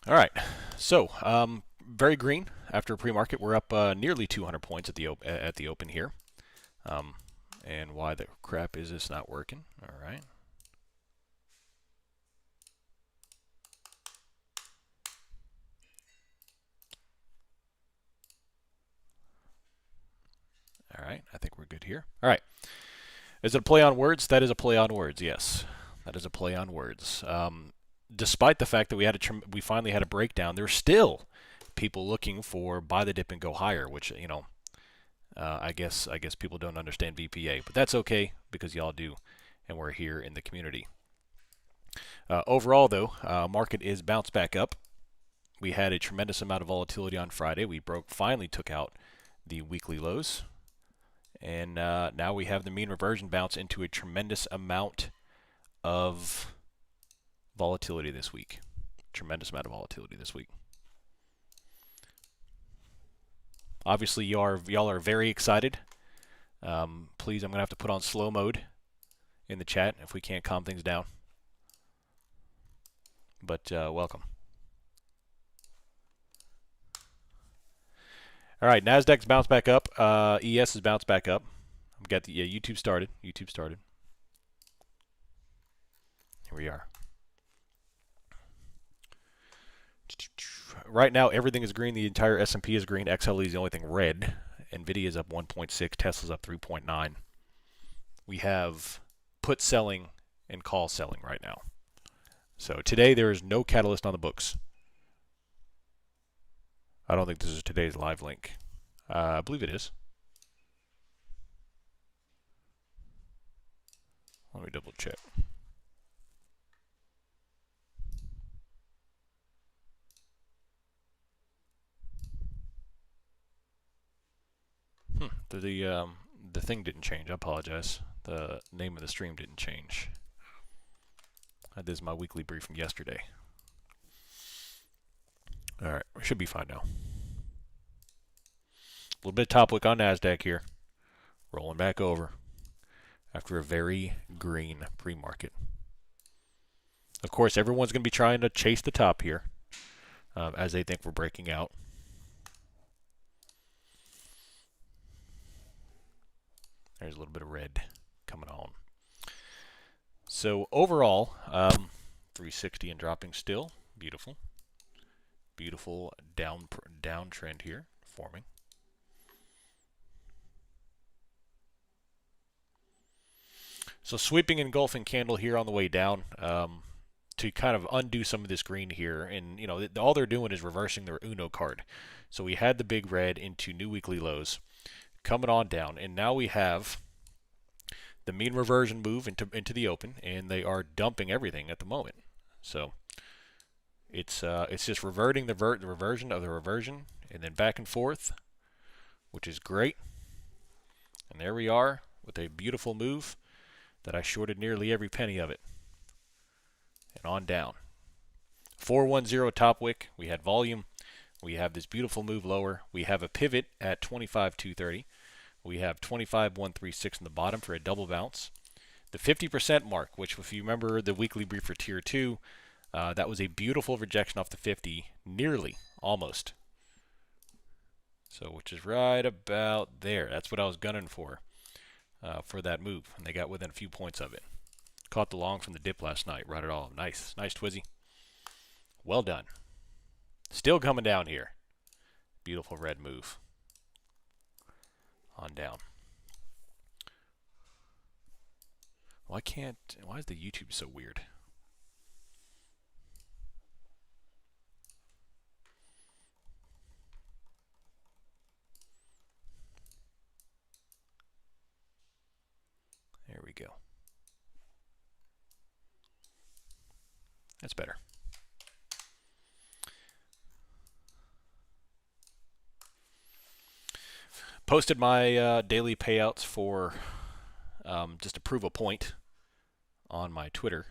All right, so very green after pre-market. We're up nearly 200 points at the open here. Um, and why the crap is this not working? All right. All right, I think we're good here. All right. Is it a play on words? That is a play on words, yes. That is a play on words. Despite the fact that we finally had a breakdown, there's still people looking for buy the dip and go higher, which, I guess people don't understand VPA, but that's okay because y'all do, and we're here in the community. Overall, though, market is bounced back up. We had a tremendous amount of volatility on Friday. We finally took out the weekly lows, and now we have the mean reversion bounce into a tremendous amount of volatility this week. Tremendous amount of volatility this week. Obviously, y'all are very excited. Please, I'm gonna have to put on slow mode in the chat if we can't calm things down. But welcome. All right, Nasdaq's bounced back up. ES has bounced back up. I've got the YouTube started. YouTube started. Here we are. Right now, everything is green. The entire S&P is green. XLE is the only thing red. Nvidia is up 1.6. Tesla's up 3.9. We have put selling and call selling right now. So today there is no catalyst on the books. I don't think this is today's live link. I believe it is. Let me double check. The thing didn't change. I apologize. The name of the stream didn't change. This is my weekly brief from yesterday. All right, we should be fine now. A little bit of top wick on Nasdaq here, rolling back over after a very green pre-market. Of course, everyone's going to be trying to chase the top here as they think we're breaking out. There's a little bit of red coming on. So overall, 360 and dropping still. Beautiful. Beautiful downtrend here forming. So sweeping engulfing candle here on the way down to kind of undo some of this green here. And, all they're doing is reversing their Uno card. So we had the big red into new weekly lows coming on down. And now we have the mean reversion move into the open. And they are dumping everything at the moment. So it's just reverting the reversion of the reversion and then back and forth, which is great. And there we are with a beautiful move that I shorted nearly every penny of it. And on down. 410 top wick. We had volume. We have this beautiful move lower. We have a pivot at 25,230. We have 25,136 in the bottom for a double bounce. The 50% mark, which if you remember the weekly brief for tier 2, that was a beautiful rejection off the 50, nearly, almost. So which is right about there. That's what I was gunning for that move, and they got within a few points of it. Caught the long from the dip last night, right it all. Nice Twizzy. Well done. Still coming down here. Beautiful red move. On down. Why is the YouTube so weird? There we go. That's better. Posted my daily payouts for just to prove a point on my Twitter.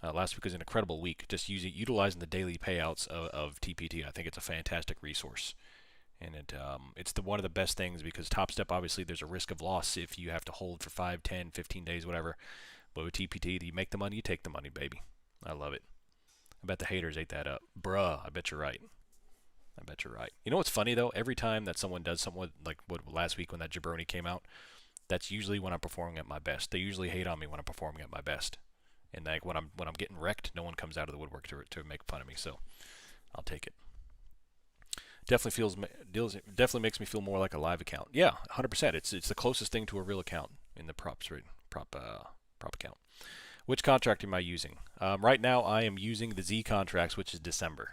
Last week was an incredible week. Just utilizing the daily payouts of TPT. I think it's a fantastic resource. And it's one of the best things because Top Step, obviously, there's a risk of loss if you have to hold for 5, 10, 15 days, whatever. But with TPT, you make the money, you take the money, baby. I love it. I bet the haters ate that up. Bruh, I bet you're right. I bet you're right. You know what's funny though? Every time that someone does something like what last week when that jabroni came out, that's usually when I'm performing at my best. They usually hate on me when I'm performing at my best. And like when I'm getting wrecked, no one comes out of the woodwork to make fun of me. So I'll take it. Definitely makes me feel more like a live account. Yeah, 100%. It's the closest thing to a real account in the prop account. Which contract am I using? Right now, I am using the Z contracts, which is December.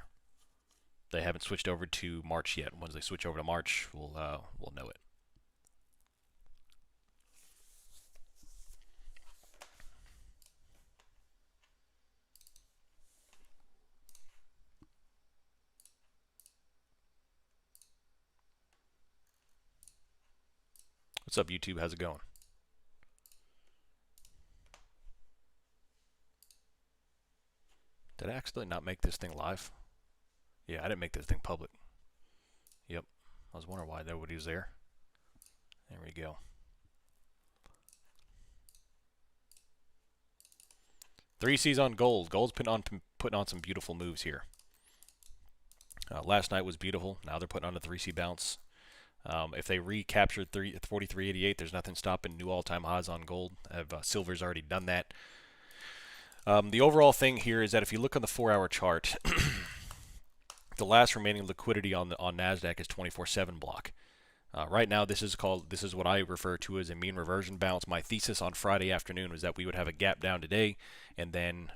They haven't switched over to March yet. Once they switch over to March, we'll know it. What's up, YouTube? How's it going? Did I accidentally not make this thing live? Yeah, I didn't make this thing public. Yep. I was wondering why nobody was there. There we go. Three C's on gold. Gold's putting on some beautiful moves here. Last night was beautiful. Now they're putting on a 3C bounce. If they recaptured 43.88, there's nothing stopping new all-time highs on gold. Silver's already done that. The overall thing here is that if you look on the 4-hour chart, the last remaining liquidity on Nasdaq is 24/7 block. Right now, this is what I refer to as a mean reversion bounce. My thesis on Friday afternoon was that we would have a gap down today,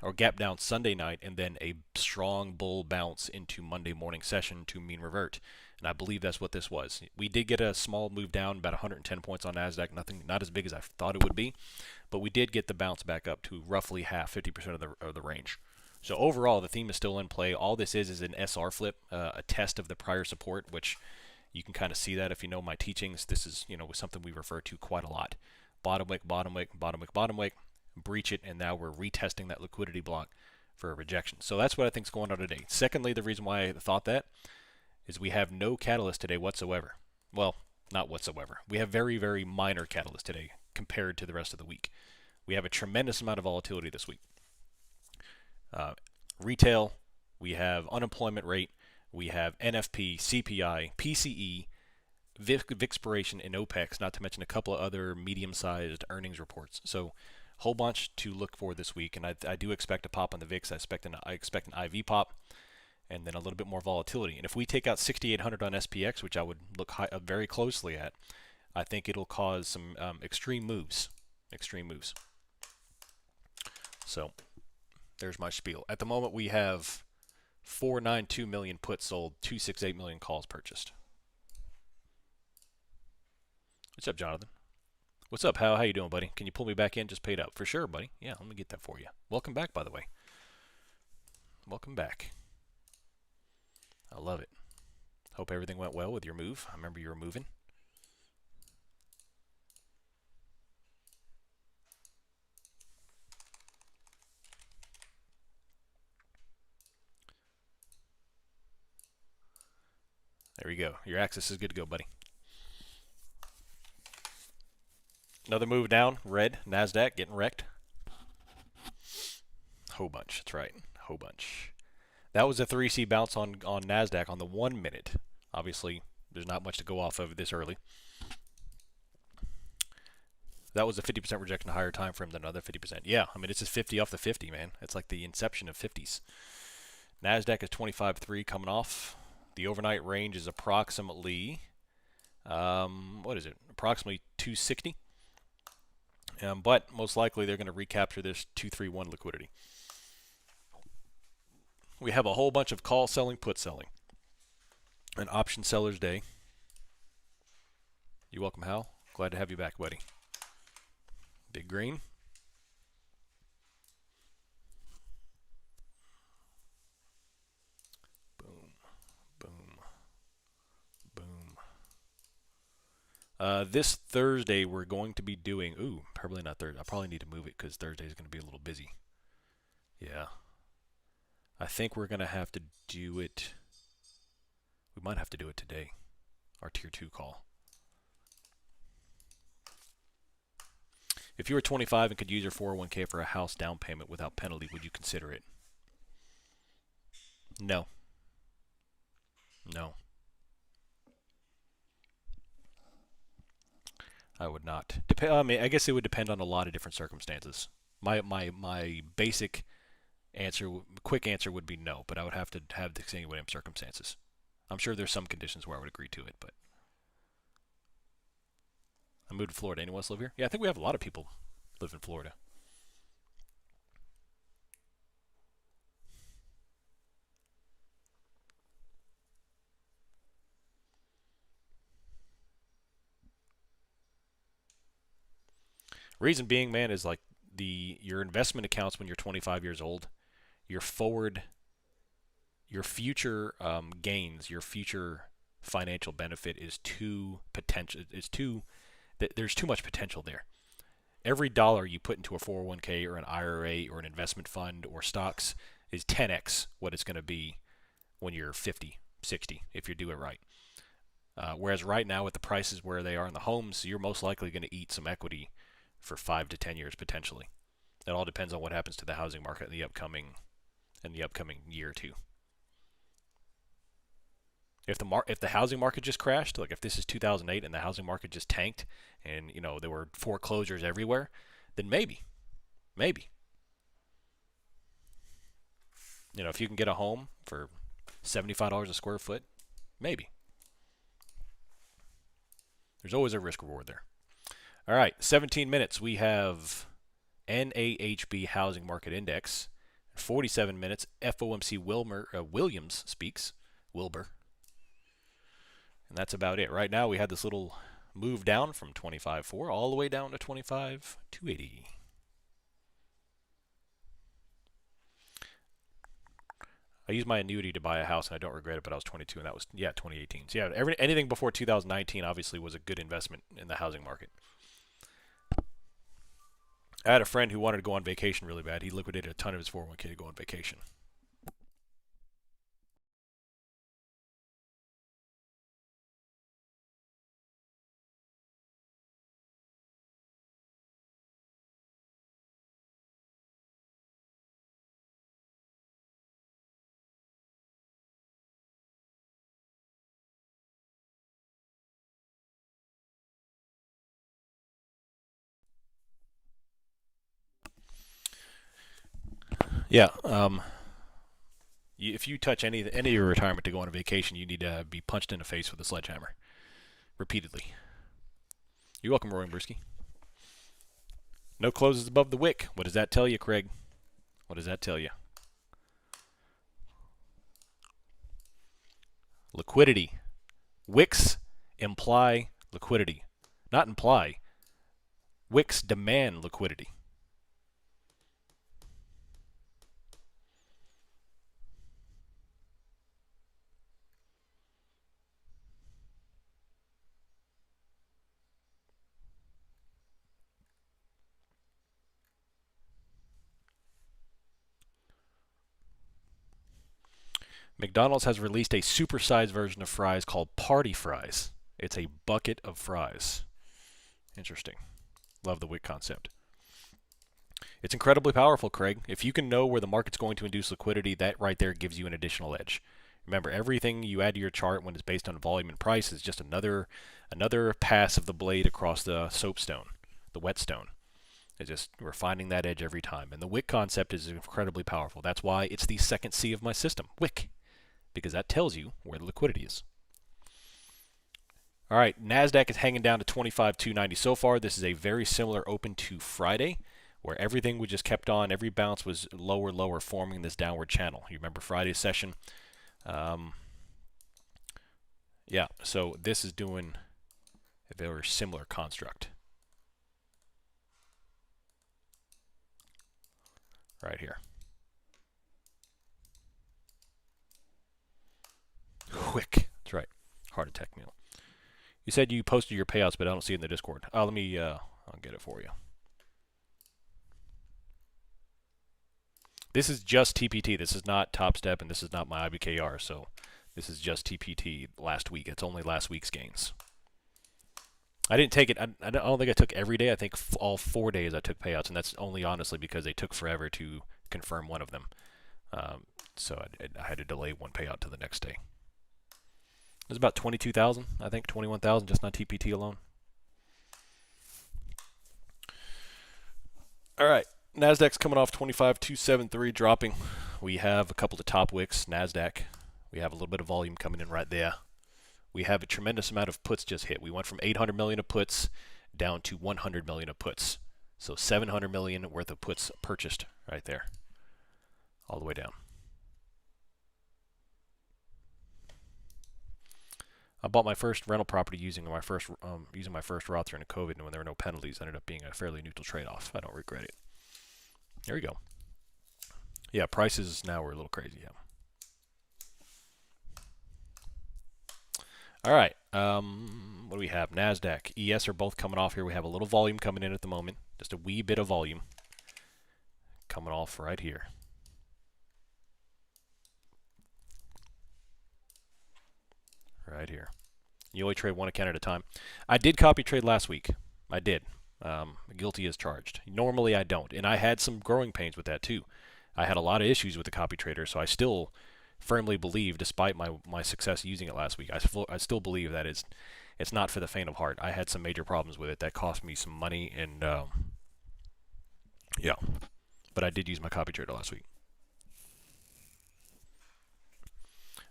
or gap down Sunday night, and then a strong bull bounce into Monday morning session to mean revert. And I believe that's what this was. We did get a small move down, about 110 points on Nasdaq. Not as big as I thought it would be, but we did get the bounce back up to roughly half, 50% of the range. So overall, the theme is still in play. All this is an SR flip, a test of the prior support, which you can kind of see that if you know my teachings. This is something we refer to quite a lot. Bottom wick, bottom wick, bottom wick, bottom wick, breach it, and now we're retesting that liquidity block for a rejection. So that's what I think is going on today. Secondly, the reason why I thought that is we have no catalyst today whatsoever. Well, not whatsoever. We have very, very minor catalyst today compared to the rest of the week. We have a tremendous amount of volatility this week. Retail, we have unemployment rate, we have NFP, CPI, PCE, VIXpiration, and OPEX, not to mention a couple of other medium-sized earnings reports. So a whole bunch to look for this week, and I do expect a pop on the VIX. I expect an IV pop, and then a little bit more volatility. And if we take out 6,800 on SPX, which I would look very closely at, I think it'll cause some extreme moves. So there's my spiel. At the moment, we have 492 million puts sold, 268 million calls purchased. What's up, Jonathan? What's up? How you doing, buddy? Can you pull me back in? Just paid up. For sure, buddy. Yeah, let me get that for you. Welcome back, by the way. Welcome back. I love it. Hope everything went well with your move. I remember you were moving. There you go. Your access is good to go, buddy. Another move down. Red. NASDAQ getting wrecked. Whole bunch. That's right. Whole bunch. That was a 3C bounce on NASDAQ on the 1 minute. Obviously, there's not much to go off of this early. That was a 50% rejection higher time frame than another 50%. Yeah, I mean, it's just 50 off the 50, man. It's like the inception of 50s. NASDAQ is 25.3 coming off. The overnight range is approximately, what is it? Approximately 260. But most likely they're going to recapture this 231 liquidity. We have a whole bunch of call selling, put selling. An option seller's day. You're welcome, Hal. Glad to have you back, buddy. Big green. Boom, boom, boom. This Thursday we're going to be doing, probably not Thursday. I probably need to move it because Thursday is going to be a little busy. Yeah. I think we're going to have to do it. We might have to do it today. Our tier 2 call. If you were 25 and could use your 401k for a house down payment without penalty, would you consider it? No. No. I would not. I mean, I guess it would depend on a lot of different circumstances. My basic answer, quick answer would be no, but I would have to have the extenuating circumstances. I'm sure there's some conditions where I would agree to it, but I moved to Florida. Anyone else live here? Yeah, I think we have a lot of people live in Florida. Reason being, man, is like your investment accounts when you're 25 years old, your forward, your future gains, your future financial benefit is too potential. Is too there's too much potential there. Every dollar you put into a 401k or an IRA or an investment fund or stocks is 10x what it's going to be when you're 50, 60 if you do it right. Whereas right now with the prices where they are in the homes, you're most likely going to eat some equity for 5 to 10 years potentially. It all depends on what happens to the housing market in the upcoming year or two. If the housing market just crashed, like if this is 2008 and the housing market just tanked, and there were foreclosures everywhere, then maybe if you can get a home for $75 a square foot, maybe. There's always a risk reward there. All right, 17 minutes. We have NAHB Housing Market Index. 47 minutes. FOMC Williams speaks. Wilbur. And that's about it. Right now we had this little move down from 25.4 all the way down to 25.280. I used my annuity to buy a house, and I don't regret it, but I was 22, and that was, 2018. So, yeah, anything before 2019 obviously was a good investment in the housing market. I had a friend who wanted to go on vacation really bad. He liquidated a ton of his 401k to go on vacation. Yeah. If you touch any of your retirement to go on a vacation, you need to be punched in the face with a sledgehammer repeatedly. You're welcome, Roy Brewski. No closes above the wick. What does that tell you, Craig? What does that tell you? Liquidity. Wicks imply liquidity. Not imply. Wicks demand liquidity. McDonald's has released a supersized version of fries called Party Fries. It's a bucket of fries. Interesting. Love the wick concept. It's incredibly powerful, Craig. If you can know where the market's going to induce liquidity, that right there gives you an additional edge. Remember, everything you add to your chart when it's based on volume and price is just another pass of the blade across the soapstone, the whetstone. It's just we're finding that edge every time. And the wick concept is incredibly powerful. That's why it's the second C of my system, wick, because that tells you where the liquidity is. All right, NASDAQ is hanging down to 25,290 so far. This is a very similar open to Friday, where everything we just kept on. Every bounce was lower, lower, forming this downward channel. You remember Friday's session? Yeah, so this is doing a very similar construct. Right here. Quick. That's right. Heart attack meal. You said you posted your payouts, but I don't see it in the Discord. Let me, I'll get it for you. This is just TPT. This is not Top Step, and this is not my IBKR. So this is just TPT last week. It's only last week's gains. I didn't take it. I don't think I took every day. I think all 4 days I took payouts, and that's only honestly because they took forever to confirm one of them. So I had to delay one payout to the next day. It was about 22,000, I think, 21,000 just on TPT alone. All right, Nasdaq's coming off 25,273, dropping. We have a couple of top wicks. Nasdaq, we have a little bit of volume coming in right there. We have a tremendous amount of puts just hit. We went from 800 million of puts down to 100 million of puts. So 700 million worth of puts purchased right there, all the way down. I bought my first rental property using my first route during COVID, and when there were no penalties, it ended up being a fairly neutral trade-off. I don't regret it. There we go. Yeah, prices now are a little crazy. Yeah. All right. What do we have? Nasdaq, ES are both coming off here. We have a little volume coming in at the moment. Just a wee bit of volume coming off right here. Right here. You only trade one account at a time. I did copy trade last week. I did. Guilty as charged. Normally I don't, and I had some growing pains with that too. I had a lot of issues with the copy trader, so I still firmly believe, despite my success using it last week, I still believe that it's not for the faint of heart. I had some major problems with it that cost me some money, and yeah. But I did use my copy trader last week.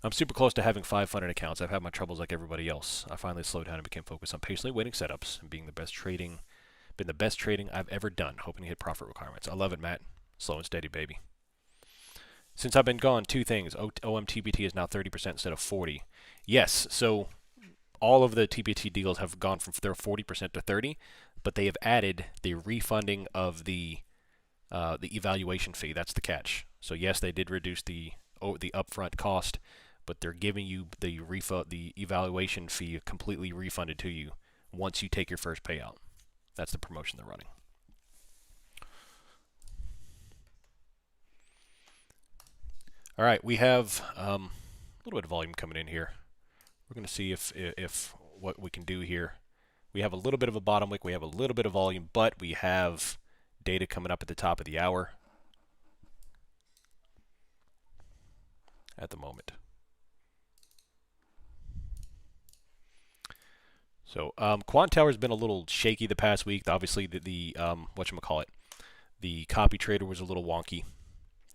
I'm super close to having 5 funded accounts. I've had my troubles like everybody else. I finally slowed down and became focused on patiently waiting setups and being the best trading I've ever done, hoping to hit profit requirements. I love it, Matt. Slow and steady, baby. Since I've been gone, 2 things. OMTPT is now 30% instead of 40. Yes, so all of the TPT deals have gone from their 40% to 30, but they have added the refunding of the evaluation fee. That's the catch. So yes, they did reduce the upfront cost, but they're giving you the evaluation fee completely refunded to you once you take your first payout. That's the promotion they're running. All right, we have a little bit of volume coming in here. We're going to see if what we can do here. We have a little bit of a bottom wick. We have a little bit of volume, but we have data coming up at the top of the hour at the moment. So Quant Tower has been a little shaky the past week. Obviously, the whatchamacallit, the copy trader was a little wonky.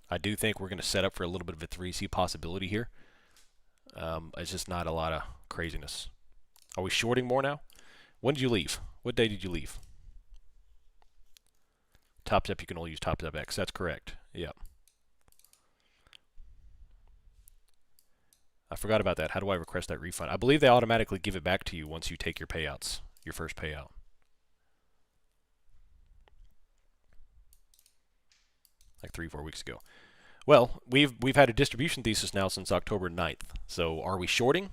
I do think we're going to set up for a little bit of a 3C possibility here. It's just not a lot of craziness. Are we shorting more now? When did you leave? What day did you leave? Top Step, you can only use Top Step X. That's correct. Yeah. I forgot about that. How do I request that refund? I believe they automatically give it back to you once you take your payouts, your first payout. Like 3-4 weeks ago. Well, we've had a distribution thesis now since October 9th. So are we shorting?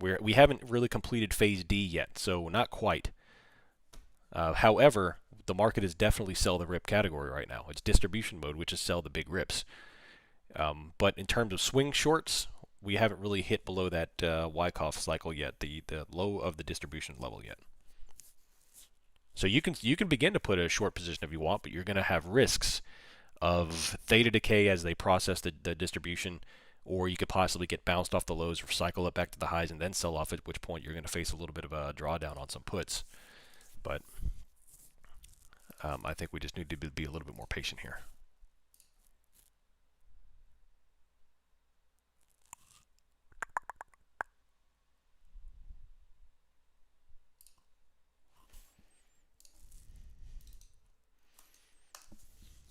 We haven't really completed phase D yet, so not quite. However, the market is definitely sell the rip category right now. It's distribution mode, which is sell the big rips. But in terms of swing shorts, we haven't really hit below that Wyckoff cycle yet, the low of the distribution level yet. So you can begin to put a short position if you want, but you're going to have risks of theta decay as they process the distribution, or you could possibly get bounced off the lows, cycle up back to the highs, and then sell off, at which point you're going to face a little bit of a drawdown on some puts. But I think we just need to be a little bit more patient here.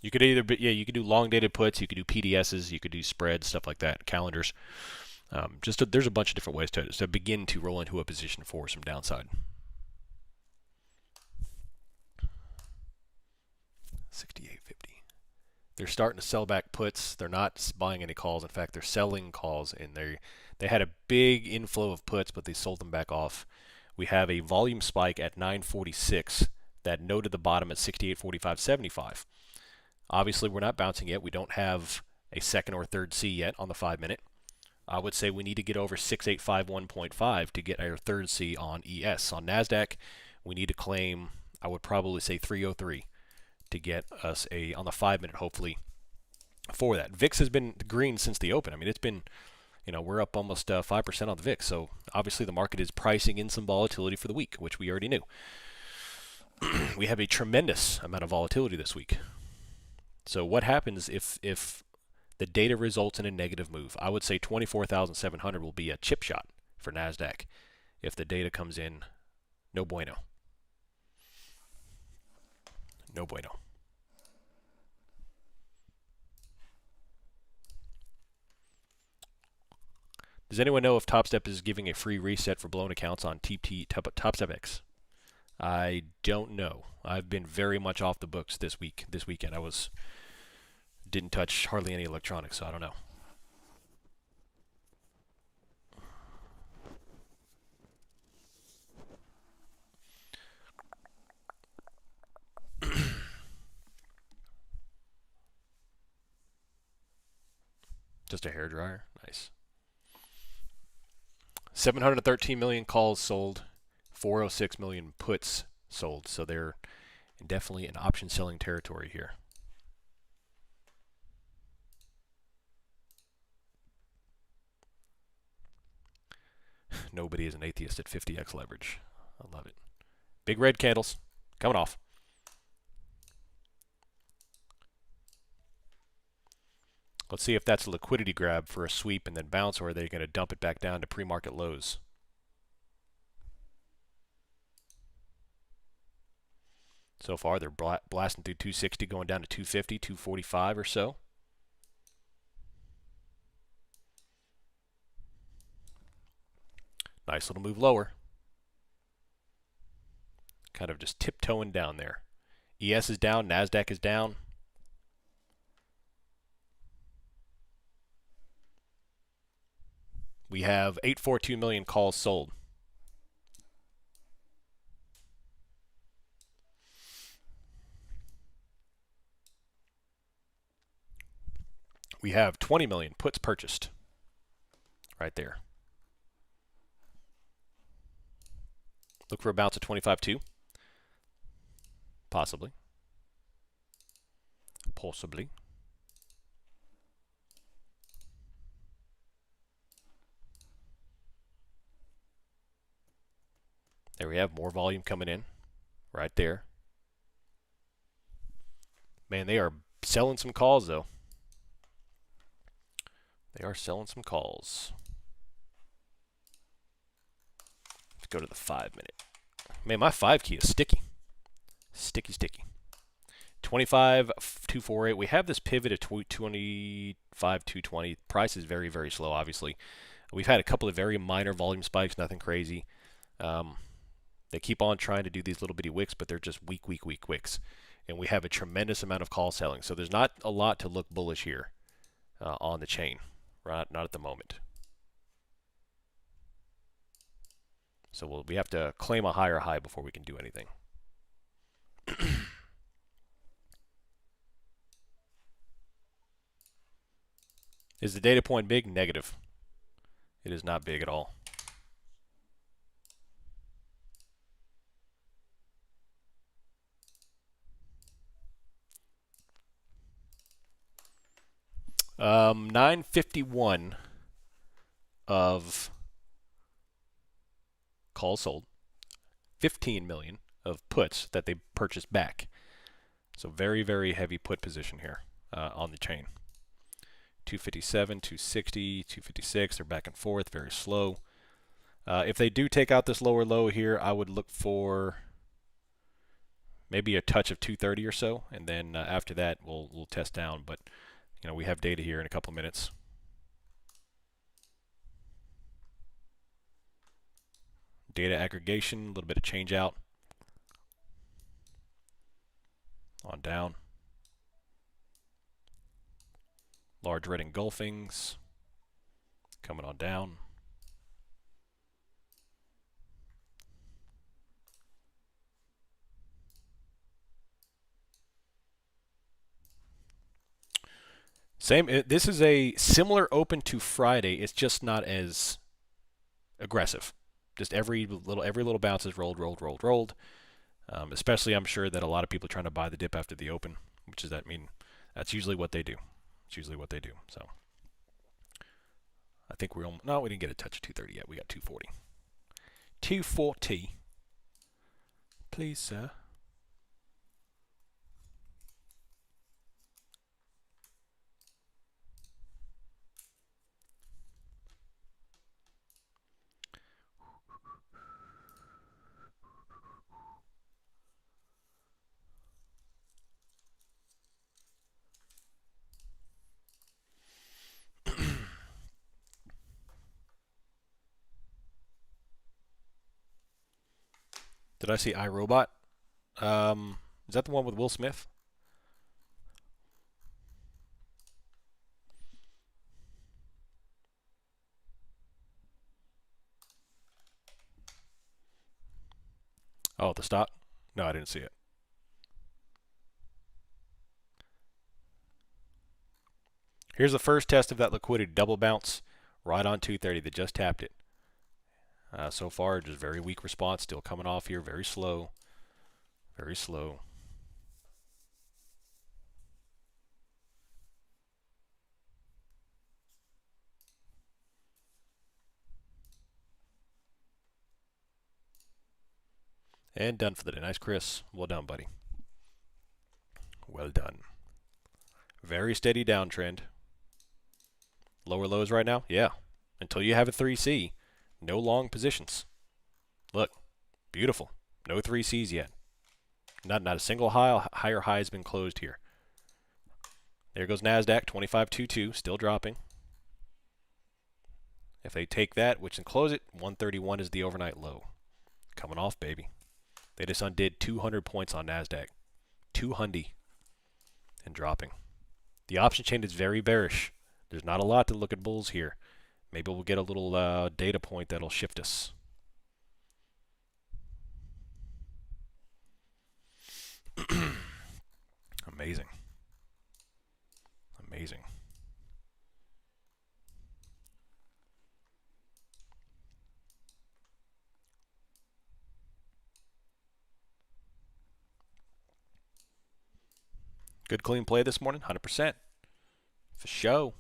You could either be, you could do long dated puts, you could do PDSs, you could do spreads, stuff like that, calendars. There's a bunch of different ways to begin to roll into a position for some downside. 68.50. They're starting to sell back puts. They're not buying any calls. In fact, they're selling calls, and they had a big inflow of puts, but they sold them back off. We have a volume spike at 946 that noted the bottom at 68.45.75. Obviously, we're not bouncing yet. We don't have a second or third C yet on the 5-minute. I would say we need to get over 6851.5 to get our third C on ES. On NASDAQ, we need to claim, I would probably say 303 to get us on the 5-minute, hopefully, for that. VIX has been green since the open. I mean, it's been, we're up almost 5% on the VIX. So obviously the market is pricing in some volatility for the week, which we already knew. We have a tremendous amount of volatility this week. So what happens if the data results in a negative move? I would say 24,700 will be a chip shot for NASDAQ. If the data comes in, no bueno. No bueno. Does anyone know if TopStep is giving a free reset for blown accounts on TopStepX? I don't know. I've been very much off the books this weekend. Didn't touch hardly any electronics, so I don't know. Just a hairdryer. Nice. 713 million calls sold, 406 million puts sold. So they're definitely in option selling territory here. Nobody is an atheist at 50x leverage. I love it. Big red candles coming off. Let's see if that's a liquidity grab for a sweep and then bounce, or are they going to dump it back down to pre-market lows? So far, they're blasting through 260, going down to 250, 245 or so. Nice little move lower. Kind of just tiptoeing down there. ES is down, NASDAQ is down. We have 842 million calls sold. We have 20 million puts purchased. Right there. Look for a bounce at 25.2. Possibly. Possibly. There we have more volume coming in. Right there. Man, they are selling some calls, though. They are selling some calls. Let's go to the 5 minute. Man, my 5 key is sticky. Sticky, sticky. 25,248. We have this pivot at 25,220. Price is very, very slow, obviously. We've had a couple of very minor volume spikes, nothing crazy. They keep on trying to do these little bitty wicks, but they're just weak wicks. And we have a tremendous amount of call selling. So there's not a lot to look bullish here on the chain. Right? Not at the moment. So we have to claim a higher high before we can do anything. Is the data point big? Negative. It is not big at all. $951 of calls sold, 15 million of puts that they purchased back. So very, very heavy put position here on the chain. 257, 260, 256. They're back and forth, very slow. If they do take out this lower low here, I would look for maybe a touch of 230 or so, and then after that we'll test down. But we have data here in a couple of minutes. Data aggregation, a little bit of change out. On down. Large red engulfings. Coming on down. Same. This is a similar open to Friday. It's just not as aggressive. Just every little bounce is rolled. Especially, I'm sure that a lot of people are trying to buy the dip after the open, which is that's usually what they do. It's usually what they do. So I think no, we didn't get a touch of 230 yet. We got 240. 240. Please, sir. Did I see iRobot? Is that the one with Will Smith? Oh, the stock? No, I didn't see it. Here's the first test of that liquidity double bounce right on 230 that just tapped it. So far, just very weak response, still coming off here, very slow. Very slow. And done for the day. Nice, Chris. Well done, buddy. Well done. Very steady downtrend. Lower lows right now? Yeah. Until you have a 3C. No long positions. Look. Beautiful. No 3Cs yet. Not a single higher high has been closed here. There goes NASDAQ, 25.22, still dropping. If they take that, which can close it, 131 is the overnight low. Coming off, baby. They just undid 200 points on NASDAQ. 200. And dropping. The option chain is very bearish. There's not a lot to look at bulls here. Maybe we'll get a little data point that'll shift us. Amazing. Amazing. Good clean play this morning, 100%. For show.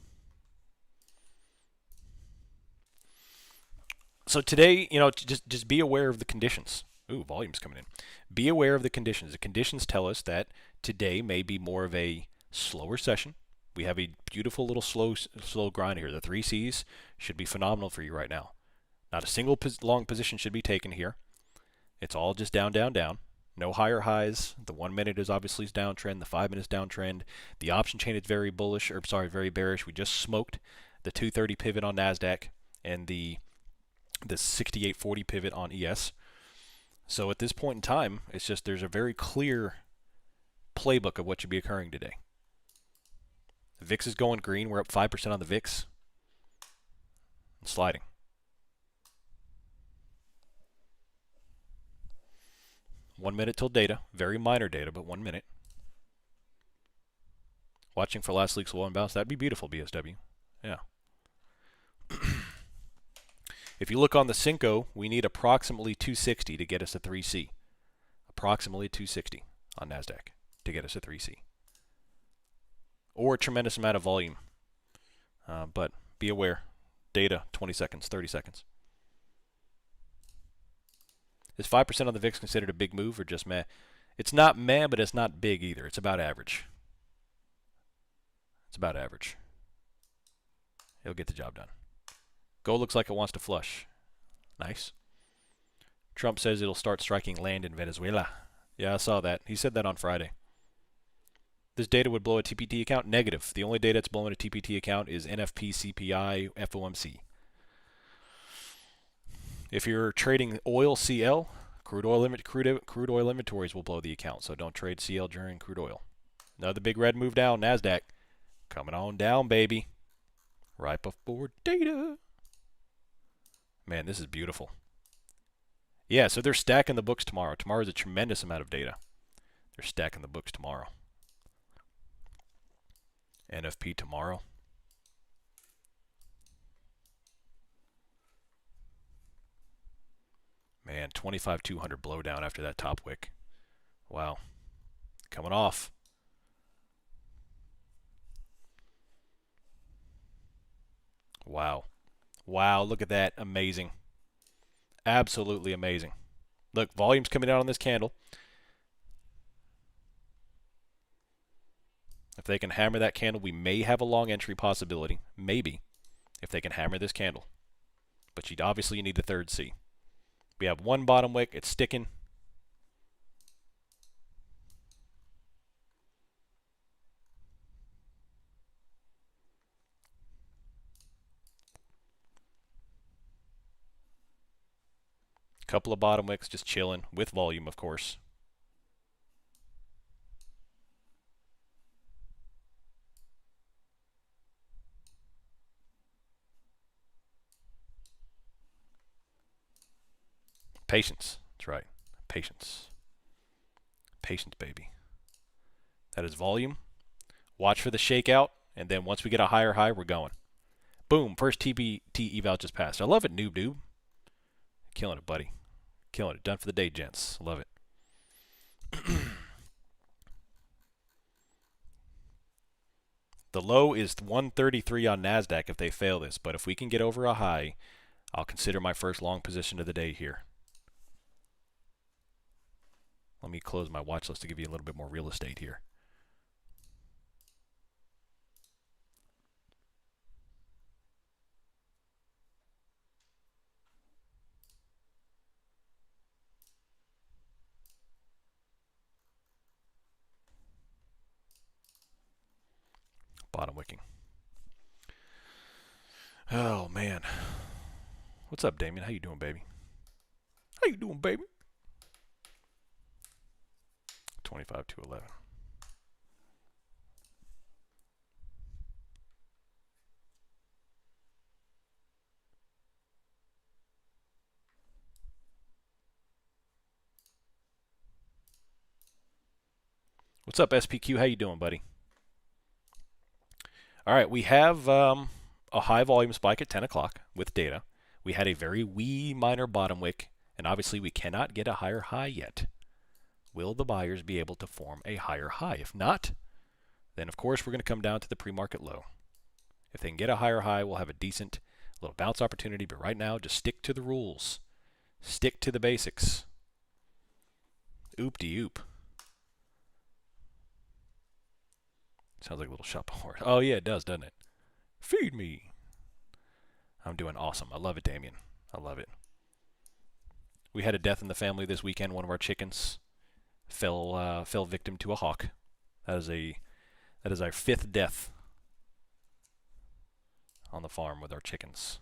So today, you know, just be aware of the conditions. Ooh, volume's coming in. Be aware of the conditions. The conditions tell us that today may be more of a slower session. We have a beautiful little slow grind here. The 3Cs should be phenomenal for you right now. Not a single long position should be taken here. It's all just down, down, down. No higher highs. The 1 minute is obviously downtrend. The 5 minutes downtrend. The option chain is very bullish, or sorry, very bearish. We just smoked the 230 pivot on NASDAQ and the 6840 pivot on ES. So at this point in time, it's just there's a very clear playbook of what should be occurring today. The VIX is going green. We're up 5% on the VIX. And sliding. One minute till data. Very minor data, but 1 minute. Watching for last week's low and bounce. That'd be beautiful, BSW. Yeah. If you look on the Cinco, we need approximately 260 to get us a 3C. Approximately 260 on NASDAQ to get us a 3C. Or a tremendous amount of volume. But be aware. Data, 20 seconds, 30 seconds. Is 5% on the VIX considered a big move or just meh? It's not meh, but it's not big either. It's about average. It's about average. It'll get the job done. Gold looks like it wants to flush. Nice. Trump says it'll start striking land in Venezuela. Yeah, I saw that. He said that on Friday. This data would blow a TPT account? Negative. The only data that's blowing a TPT account is NFP, CPI, FOMC. If you're trading oil CL, crude oil inventories will blow the account. So don't trade CL during crude oil. Another big red move down. NASDAQ coming on down, baby. Right before data. Man, this is beautiful. Yeah, so they're stacking the books tomorrow. Tomorrow's a tremendous amount of data. They're stacking the books tomorrow. NFP tomorrow. Man, 25,200 blowdown after that top wick. Wow. Coming off. Wow. Wow, look at that. Amazing. Absolutely amazing. Look, volume's coming out on this candle. If they can hammer that candle, we may have a long entry possibility. Maybe. If they can hammer this candle. But obviously you need the third C. We have one bottom wick. It's sticking. Couple of bottom wicks just chilling with volume, of course. Patience. That's right. Patience. Patience, baby. That is volume. Watch for the shakeout, and then once we get a higher high, we're going. Boom. First TPT eval just passed. I love it, noob. Killing it, buddy. Killing it. Done for the day, gents. Love it. The low is 133 on NASDAQ if they fail this, but if we can get over a high, I'll consider my first long position of the day here. Let me close my watch list to give you a little bit more real estate here. Bottom wicking. Oh, man. What's up, Damien? How you doing, baby? How you doing, baby? 25 to 11. What's up, SPQ? How you doing, buddy? All right, we have a high volume spike at 10 o'clock with data. We had a very wee minor bottom wick, and obviously we cannot get a higher high yet. Will the buyers be able to form a higher high? If not, then of course we're going to come down to the pre-market low. If they can get a higher high, we'll have a decent little bounce opportunity, but right now just stick to the rules. Stick to the basics. Oop-de-oop. Sounds like a little shop horse. Oh yeah, it does, doesn't it? Feed me. I'm doing awesome. I love it, Damien. I love it. We had a death in the family this weekend. One of our chickens fell victim to a hawk. That is our fifth death on the farm with our chickens.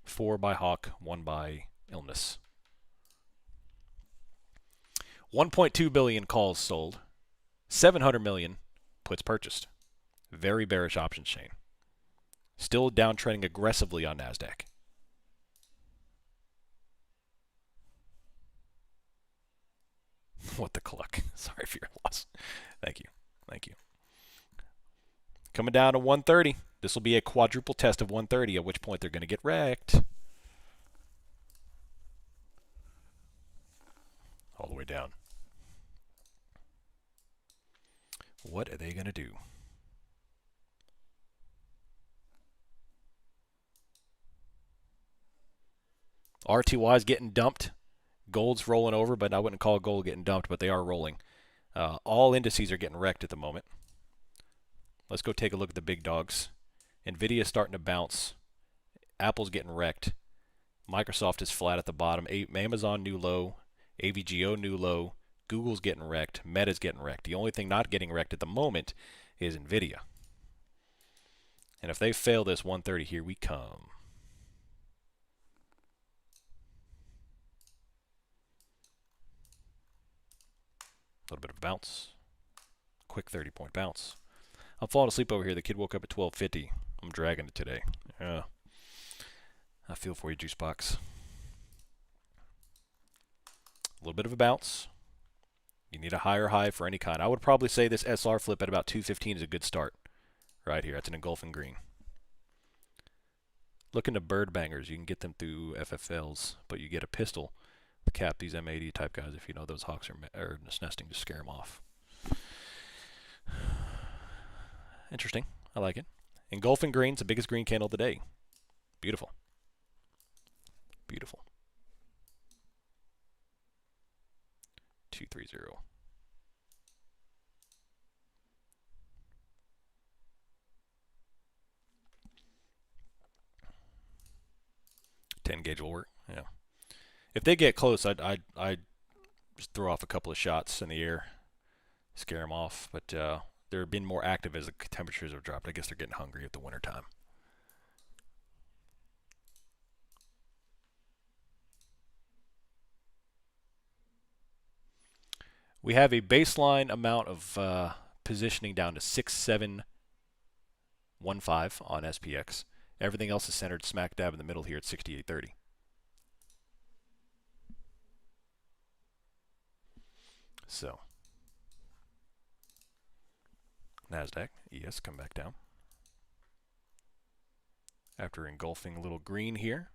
4 by hawk, 1 by illness. 1.2 billion calls sold, 700 million puts purchased. Very bearish options chain. Still downtrending aggressively on NASDAQ. What the cluck. Sorry for your loss. Thank you. Thank you. Coming down to 130. This will be a quadruple test of 130, at which point they're going to get wrecked. All the way down. What are they going to do? RTY is getting dumped. Gold's rolling over, but I wouldn't call gold getting dumped, but they are rolling. All indices are getting wrecked at the moment. Let's go take a look at the big dogs. Nvidia's starting to bounce. Apple's getting wrecked. Microsoft is flat at the bottom. Amazon new low. AVGO new low. Google's getting wrecked. Meta's getting wrecked. The only thing not getting wrecked at the moment is Nvidia. And if they fail this 130, here we come. A little bit of a bounce. Quick 30-point bounce. I'm falling asleep over here. The kid woke up at 12:50. I'm dragging it today. Yeah. I feel for you, Juice Box. A little bit of a bounce. You need a higher high for any kind. I would probably say this SR flip at about 215 is a good start. Right here. That's an engulfing green. Look into bird bangers. You can get them through FFLs, but you get a pistol to cap these M80 type guys if you know those hawks are nesting to scare them off. Interesting. I like it. Engulfing green's the biggest green candle of the day. Beautiful. Beautiful. 230. 10 gauge will work. Yeah. If they get close, I'd just throw off a couple of shots in the air, scare them off. But they're being more active as the temperatures have dropped. I guess they're getting hungry at the winter time. We have a baseline amount of positioning down to 6715 on SPX. Everything else is centered smack dab in the middle here at 6830. So, NASDAQ, ES, come back down. After engulfing a little green here.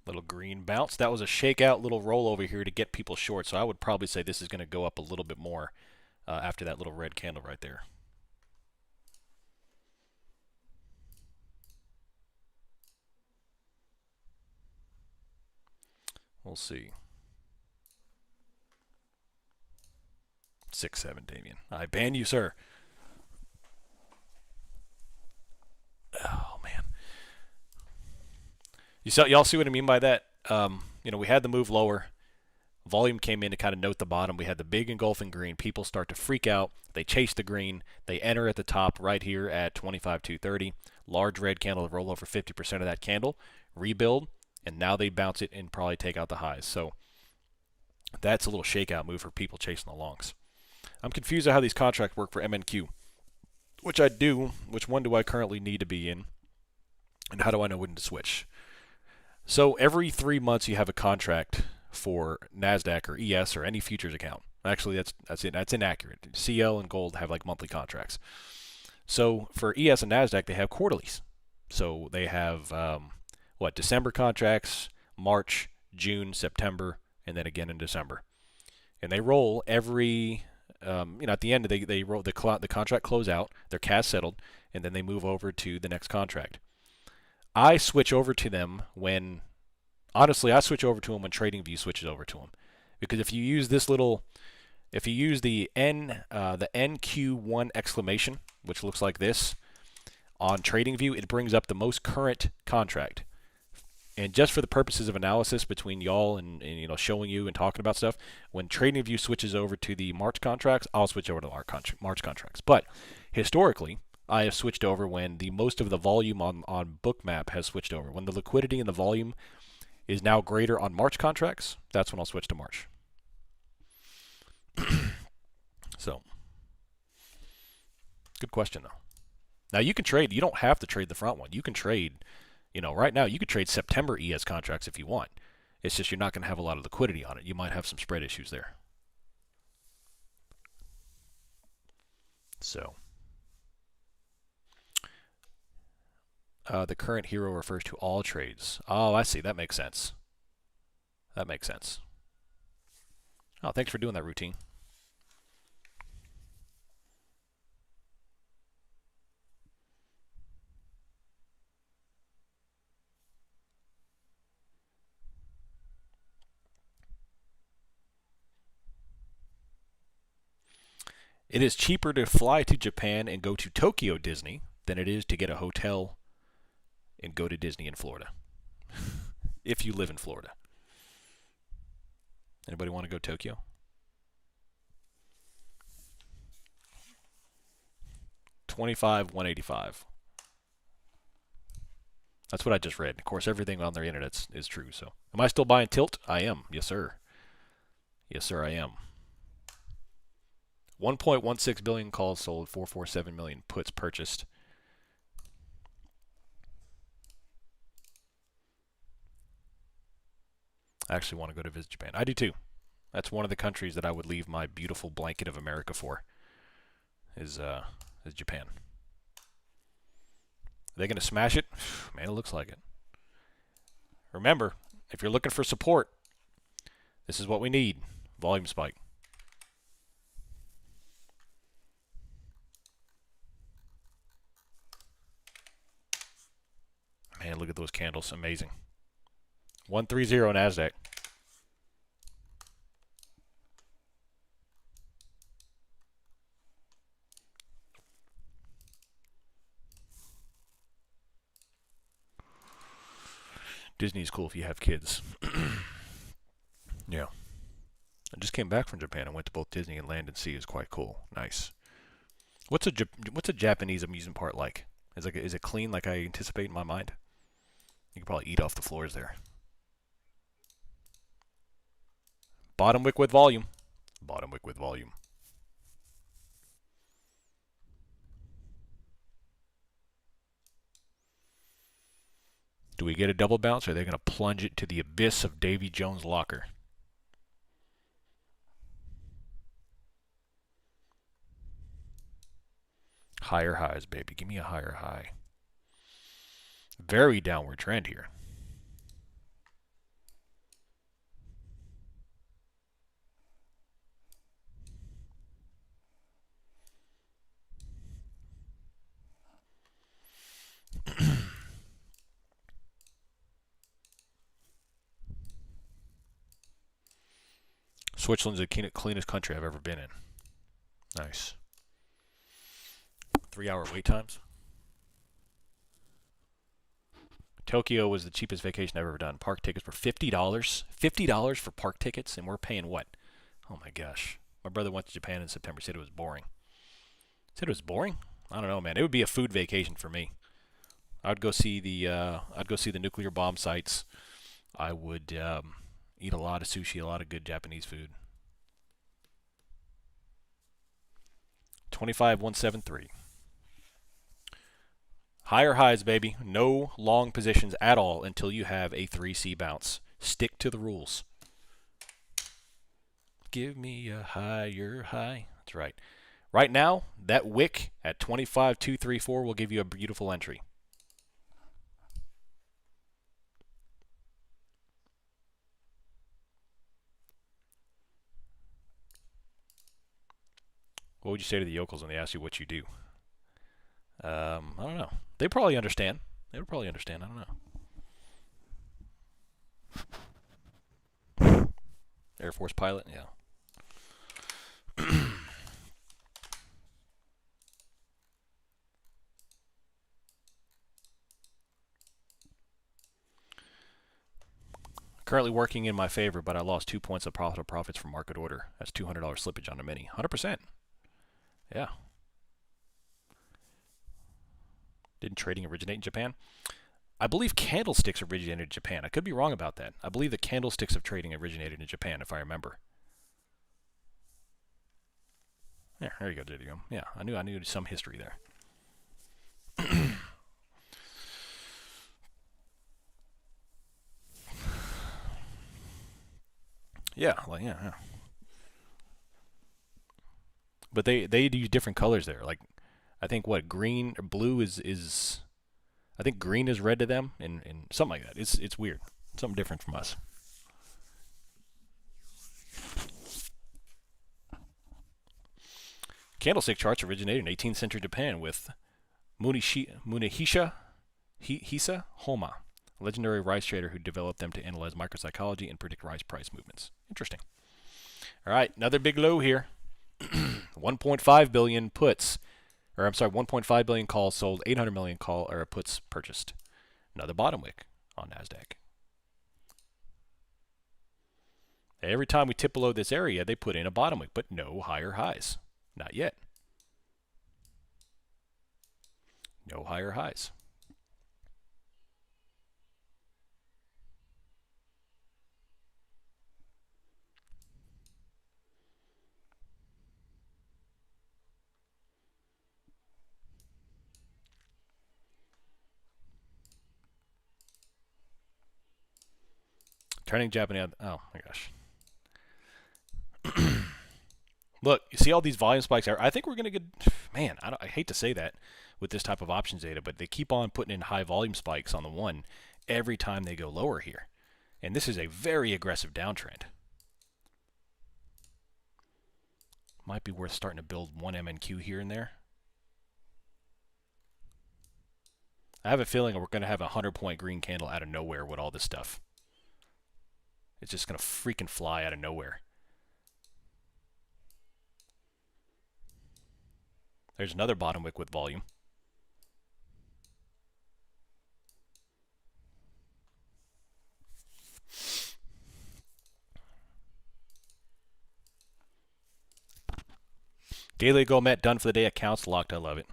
Little green bounce. That was a shakeout little roll over here to get people short. So I would probably say this is going to go up a little bit more after that little red candle right there. We'll see. 6-7, Damien. I ban you, sir. Oh, man. Y'all see what I mean by that? We had the move lower. Volume came in to kind of note the bottom. We had the big engulfing green. People start to freak out. They chase the green. They enter at the top right here at 25,230. Large red candle to roll over 50% of that candle. Rebuild. And now they bounce it and probably take out the highs. So that's a little shakeout move for people chasing the longs. I'm confused at how these contracts work for MNQ. Which I do. Which one do I currently need to be in? And how do I know when to switch? So every 3 months you have a contract for NASDAQ or ES or any futures account. Actually, that's inaccurate. CL and gold have like monthly contracts. So for ES and NASDAQ, they have quarterlies. So they have, December contracts, March, June, September, and then again in December. And they roll every, at the end, they roll the contract close out, they're cash settled, and then they move over to the next contract. I switch over to them when, honestly, I switch over to them when TradingView switches over to them. Because if you use this little, if you use the NQ1 exclamation, which looks like this, on TradingView, it brings up the most current contract. And just for the purposes of analysis between y'all and showing you and talking about stuff, when TradingView switches over to the March contracts, I'll switch over to March contracts. But historically, I have switched over when the most of the volume on Bookmap has switched over. When the liquidity and the volume is now greater on March contracts, that's when I'll switch to March. So, good question, though. Now, you can trade. You don't have to trade the front one. You can trade, right now, you could trade September ES contracts if you want. It's just you're not going to have a lot of liquidity on it. You might have some spread issues there. So, the current hero refers to all trades. Oh, I see. That makes sense. That makes sense. Oh, thanks for doing that routine. It is cheaper to fly to Japan and go to Tokyo Disney than it is to get a hotel and go to Disney in Florida. If you live in Florida. Anybody want to go Tokyo? $25,185. That's what I just read. Of course, everything on their internet is true. So, am I still buying Tilt? I am. Yes, sir. Yes, sir, I am. 1.16 billion calls sold, 447 million puts purchased. I actually want to go to visit Japan. I do too. That's one of the countries that I would leave my beautiful blanket of America for. Is Japan. Are they going to smash it? Man, it looks like it. Remember, if you're looking for support, this is what we need. Volume spike. Man, look at those candles. Amazing. 130 NASDAQ. Disney's cool if you have kids. Yeah. I just came back from Japan. I went to both Disney and Land and Sea. It's quite cool. Nice. What's a Japanese amusement park like? Is it clean like I anticipate in my mind? You can probably eat off the floors there. Bottom wick with volume. Bottom wick with volume. Do we get a double bounce, or are they going to plunge it to the abyss of Davy Jones' locker? Higher highs, baby. Give me a higher high. Very downward trend here. Switzerland's the cleanest country I've ever been in. Nice. 3-hour wait times. Tokyo was the cheapest vacation I've ever done. Park tickets were $50. $50 for park tickets, and we're paying what? Oh my gosh. My brother went to Japan in September. Said it was boring. Said it was boring? I don't know, man. It would be a food vacation for me. I'd go see the nuclear bomb sites. I would eat a lot of sushi, a lot of good Japanese food. 25,173. Higher highs, baby. No long positions at all until you have a 3C bounce. Stick to the rules. Give me a higher high. That's right. Right now, that wick at 25,234 will give you a beautiful entry. What would you say to the yokels when they ask you what you do? I don't know. They probably understand. They would probably understand. I don't know. Air Force pilot, yeah. Currently working in my favor, but I lost 2 points of profits from market order. That's $200 slippage on a mini. 100%. Yeah. Didn't trading originate in Japan? I believe candlesticks originated in Japan. I could be wrong about that. I believe the candlesticks of trading originated in Japan, if I remember. Yeah, there you go, there you go. Yeah, I knew some history there. Yeah, yeah. But they use different colors there. Like, I think what green or blue is I think green is red to them, and something like that. It's weird. Something different from us. Candlestick charts originated in 18th century Japan with Munehisa Homa, a legendary rice trader who developed them to analyze micropsychology and predict rice price movements. Interesting. All right, another big low here. 1.5 billion puts, or I'm sorry, 1.5 billion calls sold, 800 million puts purchased. Another bottom wick on Nasdaq. Every time we tip below this area, they put in a bottom wick, but no higher highs. Not yet. No higher highs. Turning Japanese. Oh my gosh. Look, you see all these volume spikes. I think we're going to get. Man, I hate to say that with this type of options data, but they keep on putting in high volume spikes on the one every time they go lower here. And this is a very aggressive downtrend. Might be worth starting to build one MNQ here and there. I have a feeling we're going to have a 100-point green candle out of nowhere with all this stuff. It's just going to freaking fly out of nowhere. There's another bottom wick with volume. Gailey Gomet done for the day. Accounts locked. I love it.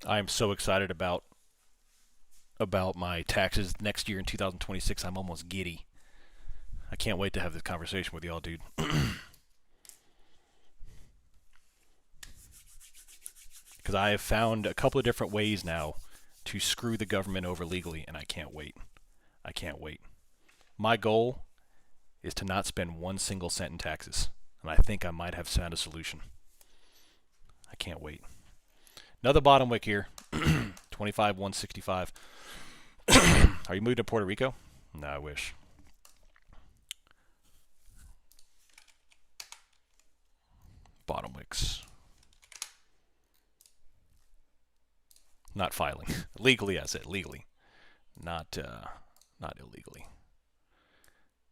I am so excited about my taxes next year in 2026. I'm almost giddy. I can't wait to have this conversation with y'all, dude. Because I have found a couple of different ways now to screw the government over legally, and I can't wait. I can't wait. My goal is to not spend 1 single cent in taxes, and I think I might have found a solution. I can't wait. Another bottom wick here, 25,165. Are you moving to Puerto Rico? No, I wish. Bottom wicks. Not filing. Legally, I said legally. Not illegally.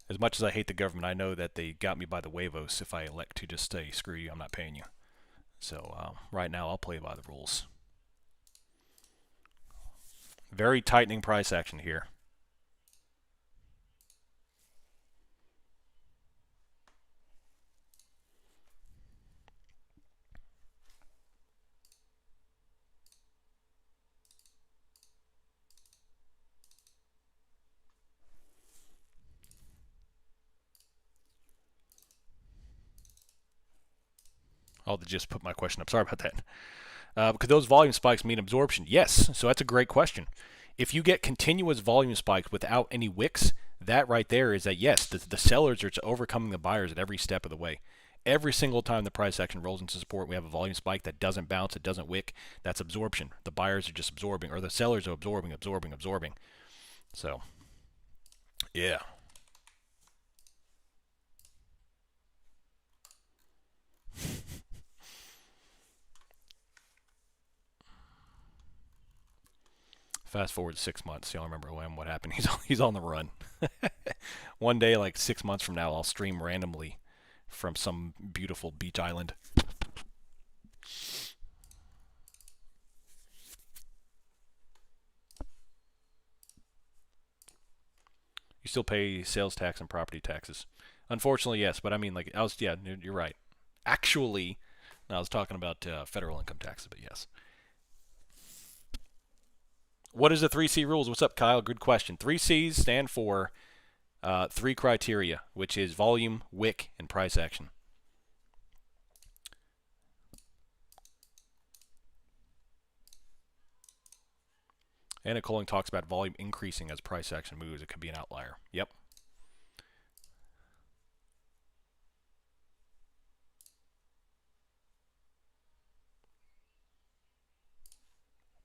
As much as I hate the government, I know that they got me by the huevos if I elect to just say, screw you, I'm not paying you. So right now, I'll play by the rules. Very tightening price action here. I'll just put my question up. Sorry about that. Because those volume spikes mean absorption. Yes, so that's a great question. If you get continuous volume spikes without any wicks, that right there is that, yes, the sellers are overcoming the buyers at every step of the way. Every single time the price action rolls into support, we have a volume spike that doesn't bounce, it doesn't wick. That's absorption. The buyers are just absorbing, or the sellers are absorbing. So, yeah. Fast forward to 6 months. Y'all remember what happened? He's on the run. One day, like 6 months from now, I'll stream randomly from some beautiful beach island. You still pay sales tax and property taxes. Unfortunately, yes. But I mean, like, yeah, you're right. Actually, I was talking about federal income taxes, but yes. What is the 3C rules? What's up, Kyle? Good question. 3Cs stand for 3 criteria, which is volume, wick, and price action. Anna Coling talks about volume increasing as price action moves. It could be an outlier. Yep.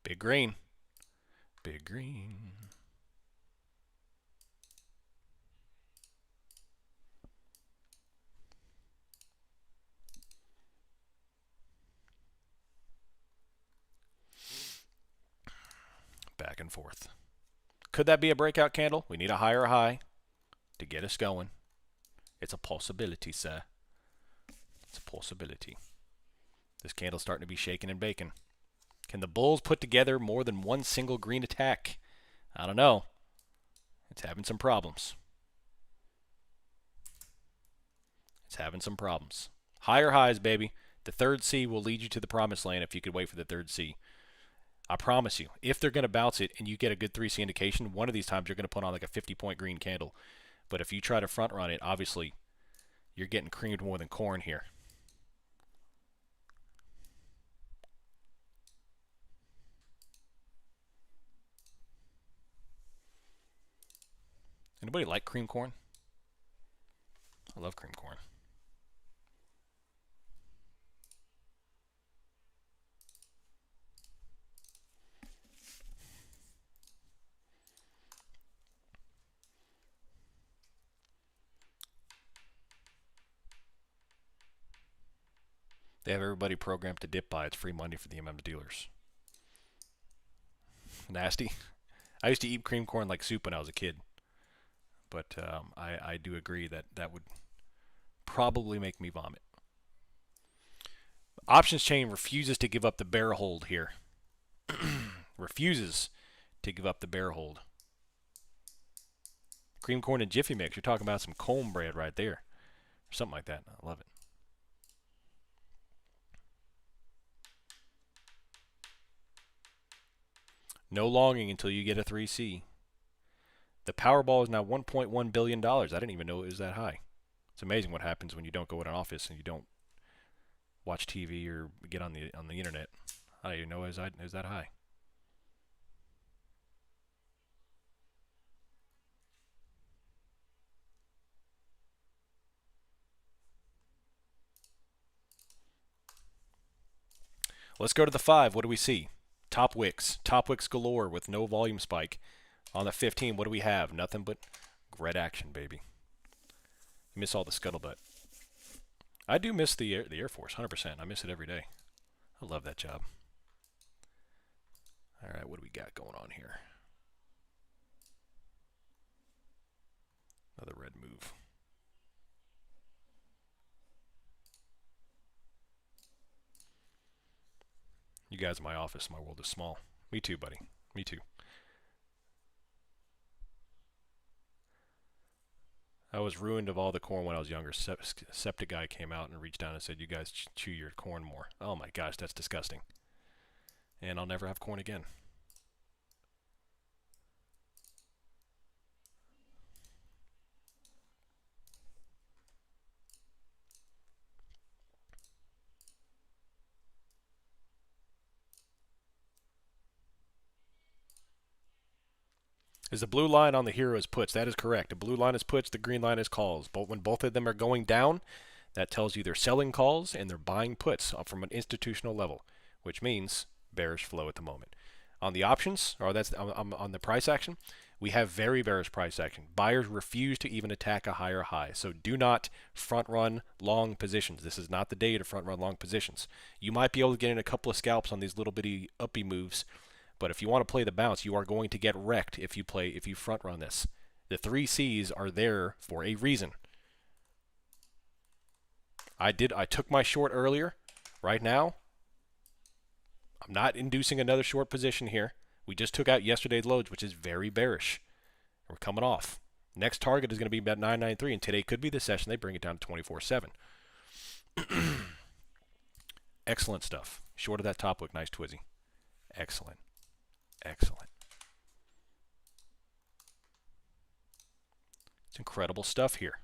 Big green. Big green. Back and forth. Could that be a breakout candle? We need a higher high to get us going. It's a possibility, sir. It's a possibility. This candle's starting to be shaking and baking. Can the bulls put together more than one single green attack? I don't know. It's having some problems. Higher highs, baby. The third C will lead you to the promised land if you could wait for the third C. I promise you, if they're going to bounce it and you get a good 3C indication, one of these times you're going to put on like a 50-point green candle. But if you try to front run it, obviously, you're getting creamed more than corn here. Anybody like cream corn? I love cream corn. They have everybody programmed to dip buy. It's free money for the dealers. Nasty. I used to eat cream corn like soup when I was a kid. But I do agree that that would probably make me vomit. Options chain refuses to give up the bear hold here. Refuses to give up the bear hold. Cream corn and Jiffy Mix. You're talking about some comb bread right there. Or something like that. I love it. No longing until you get a 3C. The Powerball is now $1.1 billion. I didn't even know it was that high. It's amazing what happens when you don't go in an office and you don't watch TV or get on the internet. I didn't even know it was that high. Let's go to the 5. What do we see? Top wicks. Top wicks galore with no volume spike. On the 15, what do we have? Nothing but red action, baby. You miss all the scuttlebutt. I do miss the Air Force, 100%. I miss it every day. I love that job. All right, what do we got going on here? Another red move. You guys in my office, my world is small. Me too, buddy. Me too. I was ruined of all the corn when I was younger. Septic guy came out and reached down and said, "You guys chew your corn more." Oh my gosh, that's disgusting. And I'll never have corn again. Is the blue line on the hero is puts? That is correct. The blue line is puts, the green line is calls. But when both of them are going down, that tells you they're selling calls and they're buying puts from an institutional level, which means bearish flow at the moment. On the options, or that's on the price action, we have very bearish price action. Buyers refuse to even attack a higher high. So do not front run long positions. This is not the day to front run long positions. You might be able to get in a couple of scalps on these little bitty uppy moves. But if you want to play the bounce, you are going to get wrecked if you front run this. The 3 C's are there for a reason. I took my short earlier. Right now, I'm not inducing another short position here. We just took out yesterday's lows, which is very bearish. We're coming off. Next target is going to be about 993, and today could be the session they bring it down to 24.7. Excellent stuff. Short of that top wick, nice twizzy. Excellent. Excellent. It's incredible stuff here.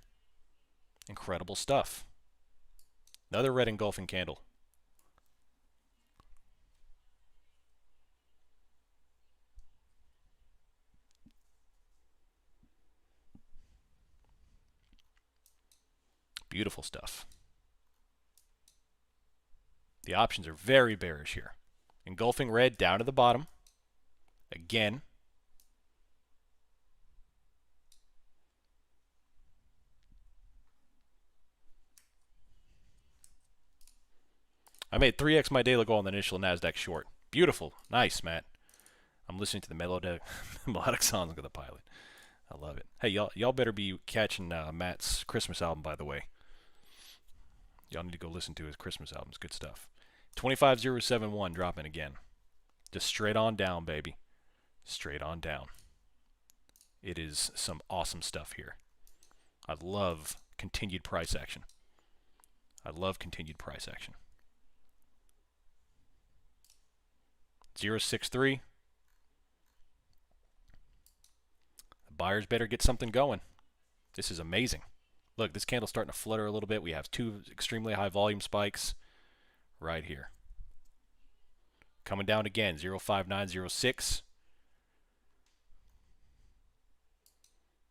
Incredible stuff. Another red engulfing candle. Beautiful stuff. The options are very bearish here. Engulfing red down to the bottom. Again. I made 3x my daily goal on the initial NASDAQ short. Beautiful. Nice, Matt. I'm listening to the melodic songs of the pilot. I love it. Hey, y'all better be catching Matt's Christmas album, by the way. Y'all need to go listen to his Christmas album. It's good stuff. 25071 dropping again. Just straight on down, baby. Straight on down. It is some awesome stuff here. I love continued price action. I love continued price action. 0.63. The buyers better get something going. This is amazing. Look, this candle's starting to flutter a little bit. We have two extremely high volume spikes right here. Coming down again, 0.5906.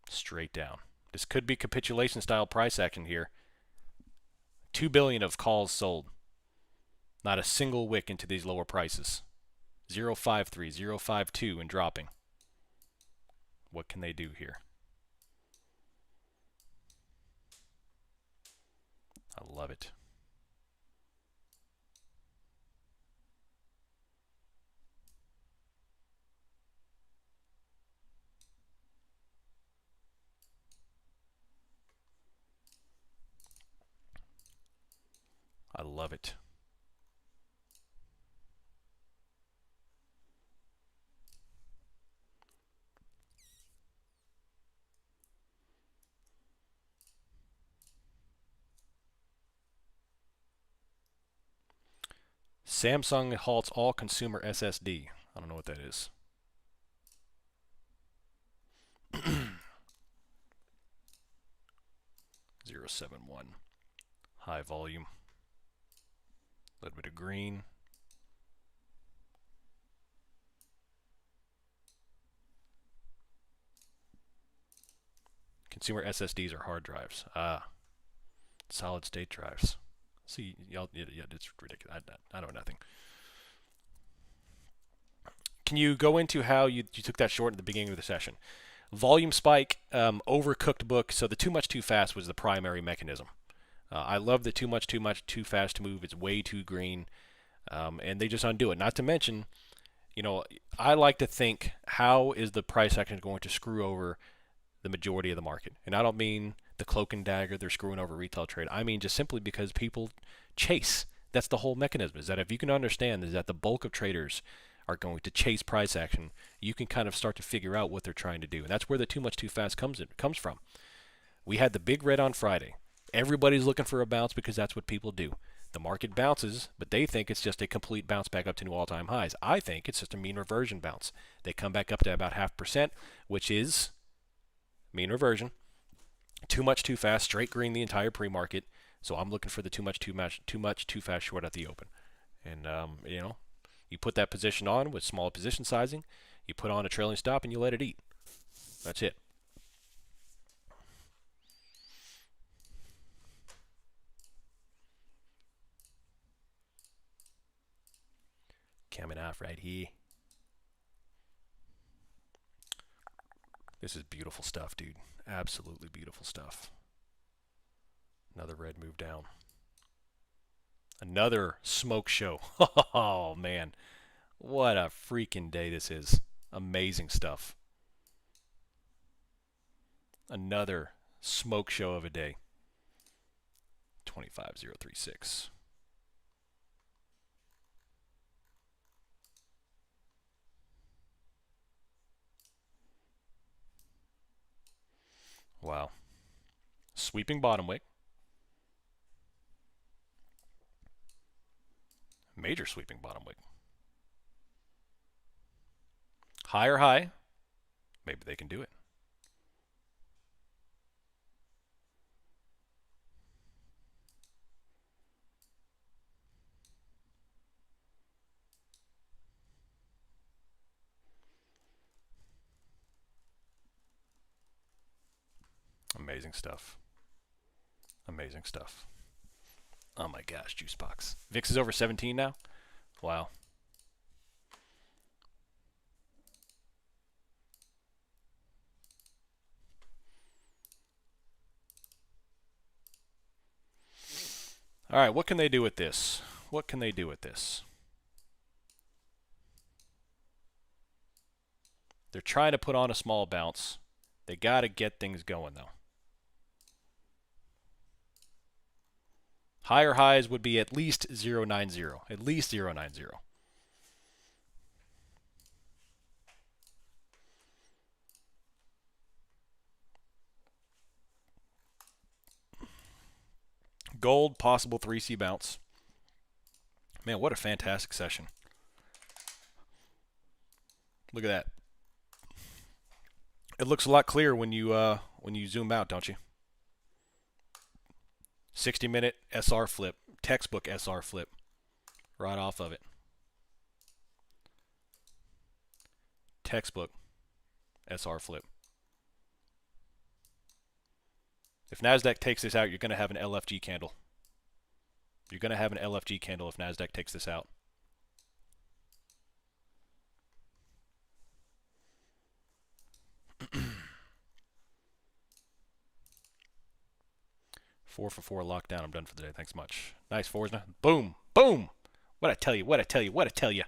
Straight down. This could be capitulation style price action here. 2 billion of calls sold. Not a single wick into these lower prices. 0.53, 0.52 and dropping. What can they do here? I love it. I love it. Samsung halts all consumer SSD. I don't know what that is. 0.71. High volume. A little bit of green. Consumer SSDs are hard drives. Solid state drives. See, y'all, yeah, it's ridiculous. I know nothing. Can you go into how you took that short at the beginning of the session? Volume spike, overcooked book. So the too much, too fast was the primary mechanism. I love the too much, too fast move. It's way too green, and they just undo it. Not to mention, you know, I like to think, how is the price action going to screw over the majority of the market? And I don't mean the cloak and dagger, they're screwing over retail trade. I mean just simply because people chase. That's the whole mechanism, is that if you can understand is that the bulk of traders are going to chase price action, you can kind of start to figure out what they're trying to do. And that's where the too much, too fast comes from. We had the big red on Friday. Everybody's looking for a bounce because that's what people do. The market bounces, but they think it's just a complete bounce back up to new all-time highs. I think it's just a mean reversion bounce. They come back up to about 0.5%, which is mean reversion. Too much, too fast, straight green the entire pre-market. So I'm looking for the too much, too fast short at the open. And, you know, you put that position on with small position sizing. You put on a trailing stop and you let it eat. That's it. Coming off right here. This is beautiful stuff, dude. Absolutely beautiful stuff. Another red move down. Another smoke show. Oh, man. What a freaking day this is. Amazing stuff. Another smoke show of a day. 25036. Wow. Sweeping bottom wick. Major sweeping bottom wick. Higher high. Maybe they can do it. Amazing stuff. Amazing stuff. Oh my gosh, juice box. VIX is over 17 now? Wow. All right, what can they do with this? What can they do with this? They're trying to put on a small bounce. They got to get things going, though. Higher highs would be at least 0.90. At least 0.90. gold, possible 3C bounce. Man, what a fantastic session. Look at that. It looks a lot clearer when you zoom out, don't you? 60-minute SR flip, textbook SR flip, right off of it. Textbook SR flip. If NASDAQ takes this out, you're going to have an LFG candle. You're going to have an LFG candle if NASDAQ takes this out. Four for 4 lockdown. I'm done for the day. Thanks much. Nice, Forsna. Boom. Boom. What I tell you, what I tell you, what I tell you.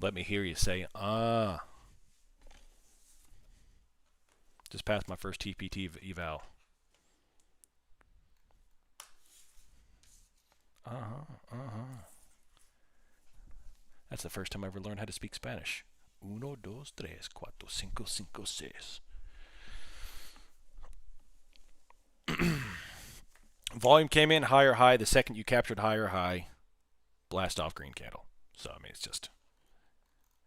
Let me hear you say, ah. Just passed my first TPT eval. That's the first time I ever learned how to speak Spanish. 1, 2, 3, 4, 5, 5, 6. Volume came in higher high. The second you captured higher high, blast off green candle. So, I mean, it's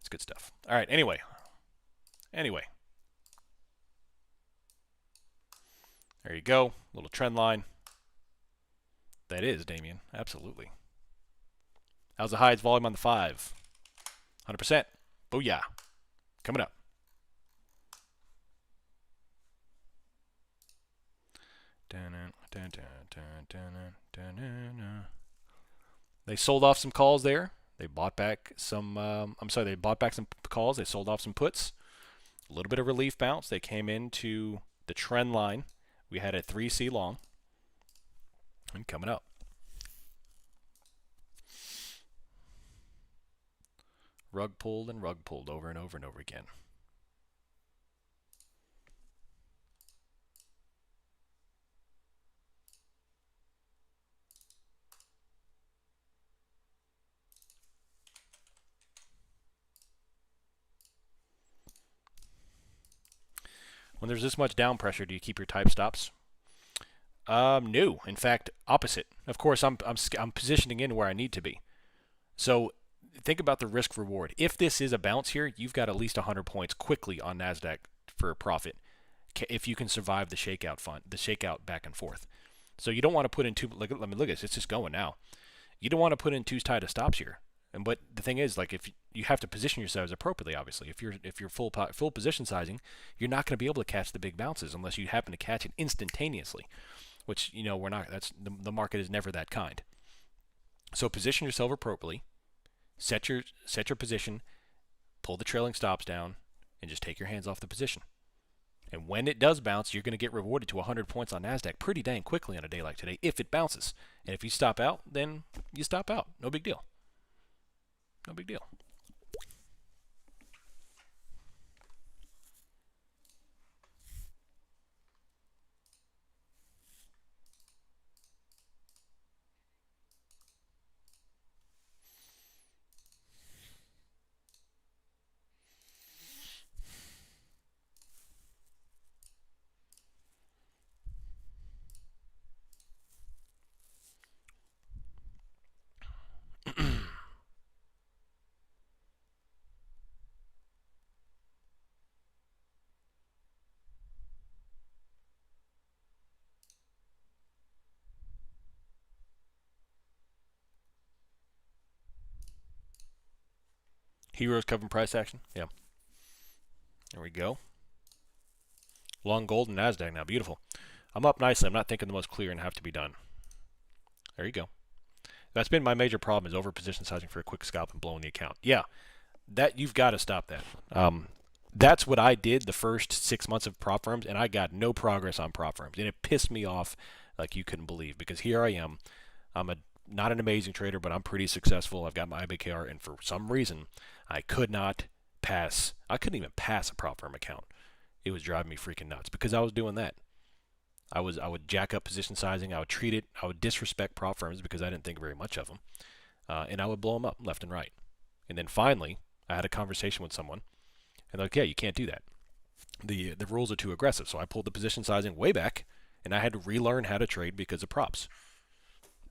good stuff. All right, anyway. There you go. Little trend line. That is, Damien. Absolutely. How's the highs volume on the 5? 100%. Booyah. Coming up. They sold off some calls there. They bought back some, they bought back some calls. They sold off some puts. A little bit of relief bounce. They came into the trend line. We had a 3C long. And coming up. Rug pulled and rug pulled over and over and over again. When there's this much down pressure, do you keep your type stops? No. In fact, opposite. Of course, I'm positioning in where I need to be. So think about the risk reward. If this is a bounce here, you've got at least 100 points quickly on NASDAQ for a profit if you can survive the shakeout back and forth. So you don't want to put in look at this, it's just going now. You don't want to put in too tight of stops here. But the thing is, like, if you have to position yourselves appropriately, obviously. If you're full position sizing, you're not going to be able to catch the big bounces unless you happen to catch it instantaneously, which, you know, we're not. That's the market is never that kind. So position yourself appropriately, set your position, pull the trailing stops down, and just take your hands off the position. And when it does bounce, you're going to get rewarded to 100 points on NASDAQ pretty dang quickly on a day like today if it bounces. And if you stop out, then you stop out. No big deal. No big deal. Heroes covering price action. Yeah. There we go. Long gold and NASDAQ now. Beautiful. I'm up nicely. I'm not thinking the most clear and have to be done. There you go. That's been my major problem, is over position sizing for a quick scalp and blowing the account. Yeah. That you've got to stop that. That's what I did the first 6 months of prop firms, and I got no progress on prop firms. And it pissed me off like you couldn't believe, because here I am. I'm not an amazing trader, but I'm pretty successful. I've got my IBKR, and for some reason, I couldn't even pass a prop firm account. It was driving me freaking nuts because I was doing that. I would jack up position sizing. I would disrespect prop firms because I didn't think very much of them. And I would blow them up left and right. And then finally, I had a conversation with someone, And they're like, yeah, you can't do that. The rules are too aggressive. So I pulled the position sizing way back, and I had to relearn how to trade because of props.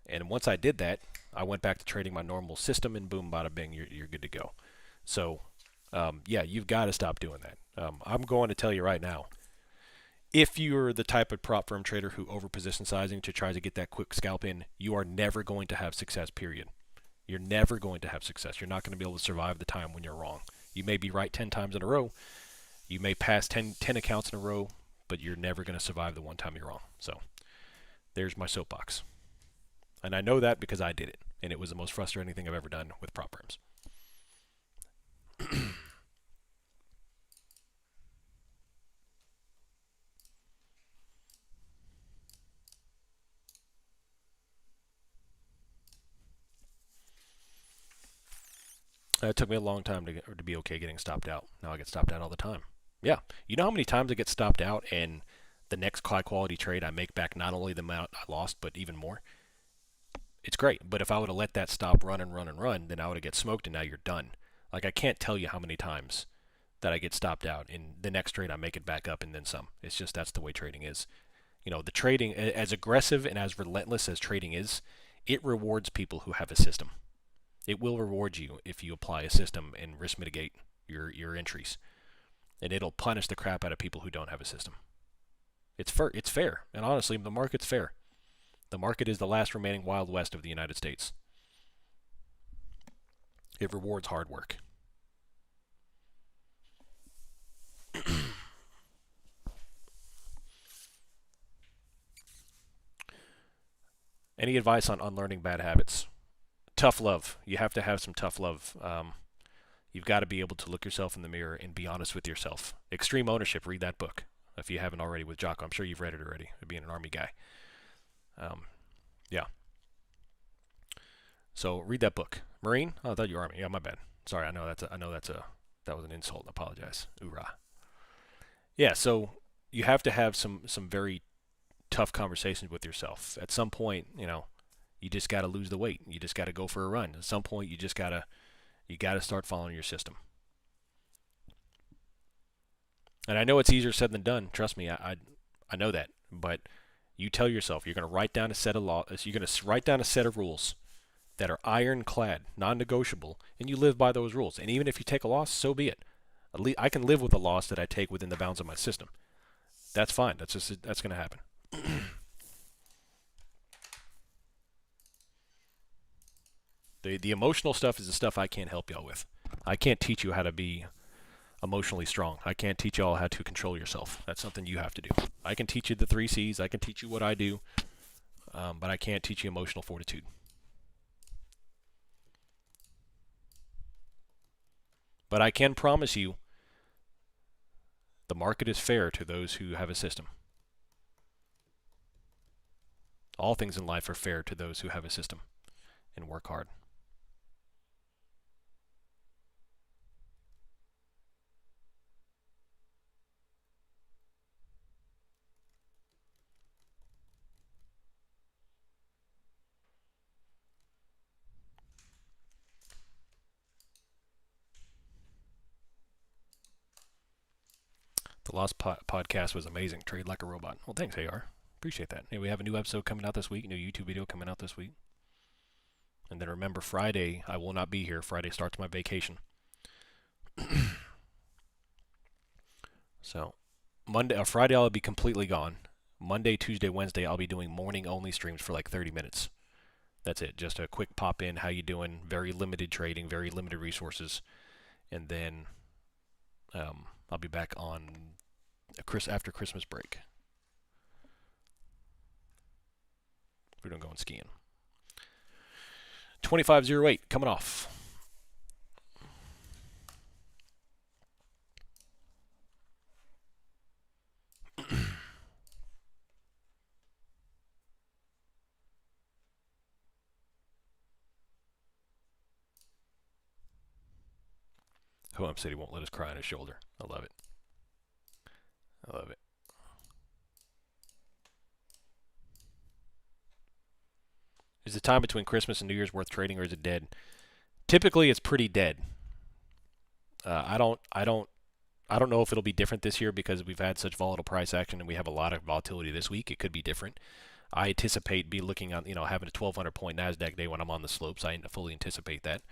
And once I did that, I went back to trading my normal system, and boom, bada bing, you're good to go. So, yeah, you've got to stop doing that. I'm going to tell you right now, if you're the type of prop firm trader who over position sizing to try to get that quick scalp in, you are never going to have success, period. You're never going to have success. You're not going to be able to survive the time when you're wrong. You may be right 10 times in a row. You may pass 10 accounts in a row, but you're never going to survive the one time you're wrong. So there's my soapbox. And I know that because I did it. And it was the most frustrating thing I've ever done with prop firms. It took me a long time to be okay getting stopped out. Now I get stopped out all the time. Yeah. You know how many times I get stopped out and the next high quality trade I make back not only the amount I lost, but even more? It's great. But if I would have let that stop run and run and run, then I would have get smoked and now you're done. Like I can't tell you how many times that I get stopped out and the next trade I make it back up and then some. It's just that's the way trading is. You know, the trading, as aggressive and as relentless as trading is, it rewards people who have a system. It will reward you if you apply a system and risk mitigate your entries. And it'll punish the crap out of people who don't have a system. It's fair. And honestly, the market's fair. The market is the last remaining Wild West of the United States. It rewards hard work. Any advice on unlearning bad habits? Tough love. You have to have some tough love. You've got to be able to look yourself in the mirror and be honest with yourself. Extreme Ownership. Read that book if you haven't already with Jocko. I'm sure you've read it already. Being an Army guy. Yeah. So read that book. Marine? Oh, I thought you were Army. Yeah, my bad. Sorry. I know that was an insult. I apologize. Oorah. Yeah. So you have to have some very tough conversations with yourself. At some point, you just got to lose the weight. You just got to go for a run. At some point, you got to start following your system. And I know it's easier said than done. Trust me, I know that. But you tell yourself you're going to write down a set of laws. You're going to write down a set of rules that are ironclad, non-negotiable, and you live by those rules. And even if you take a loss, so be it. At least I can live with a loss that I take within the bounds of my system. That's fine. That's going to happen. The emotional stuff is the stuff I can't help y'all with. I can't teach you how to be emotionally strong. I can't teach y'all how to control yourself. That's something you have to do. I can teach you the 3 C's. I can teach you what I do, but I can't teach you emotional fortitude. But I can promise you the market is fair to those who have a system. All things in life are fair to those who have a system and work hard. The last podcast was amazing. Trade like a robot. Well, thanks, AR. Appreciate that. Hey, we have a new episode coming out this week, new YouTube video coming out this week. And then remember, Friday, I will not be here. Friday starts my vacation. So, Friday, I'll be completely gone. Monday, Tuesday, Wednesday, I'll be doing morning-only streams for like 30 minutes. That's it. Just a quick pop-in. How you doing? Very limited trading, very limited resources. And then I'll be back on after Christmas break. We're going skiing. 2508 coming off. OM City won't let us cry on his shoulder. I love it. I love it. Is the time between Christmas and New Year's worth trading, or is it dead? Typically, it's pretty dead. I don't I don't know if it'll be different this year because we've had such volatile price action and we have a lot of volatility this week. It could be different. I anticipate be looking on, having a 1,200 point Nasdaq day when I'm on the slopes. I fully anticipate that,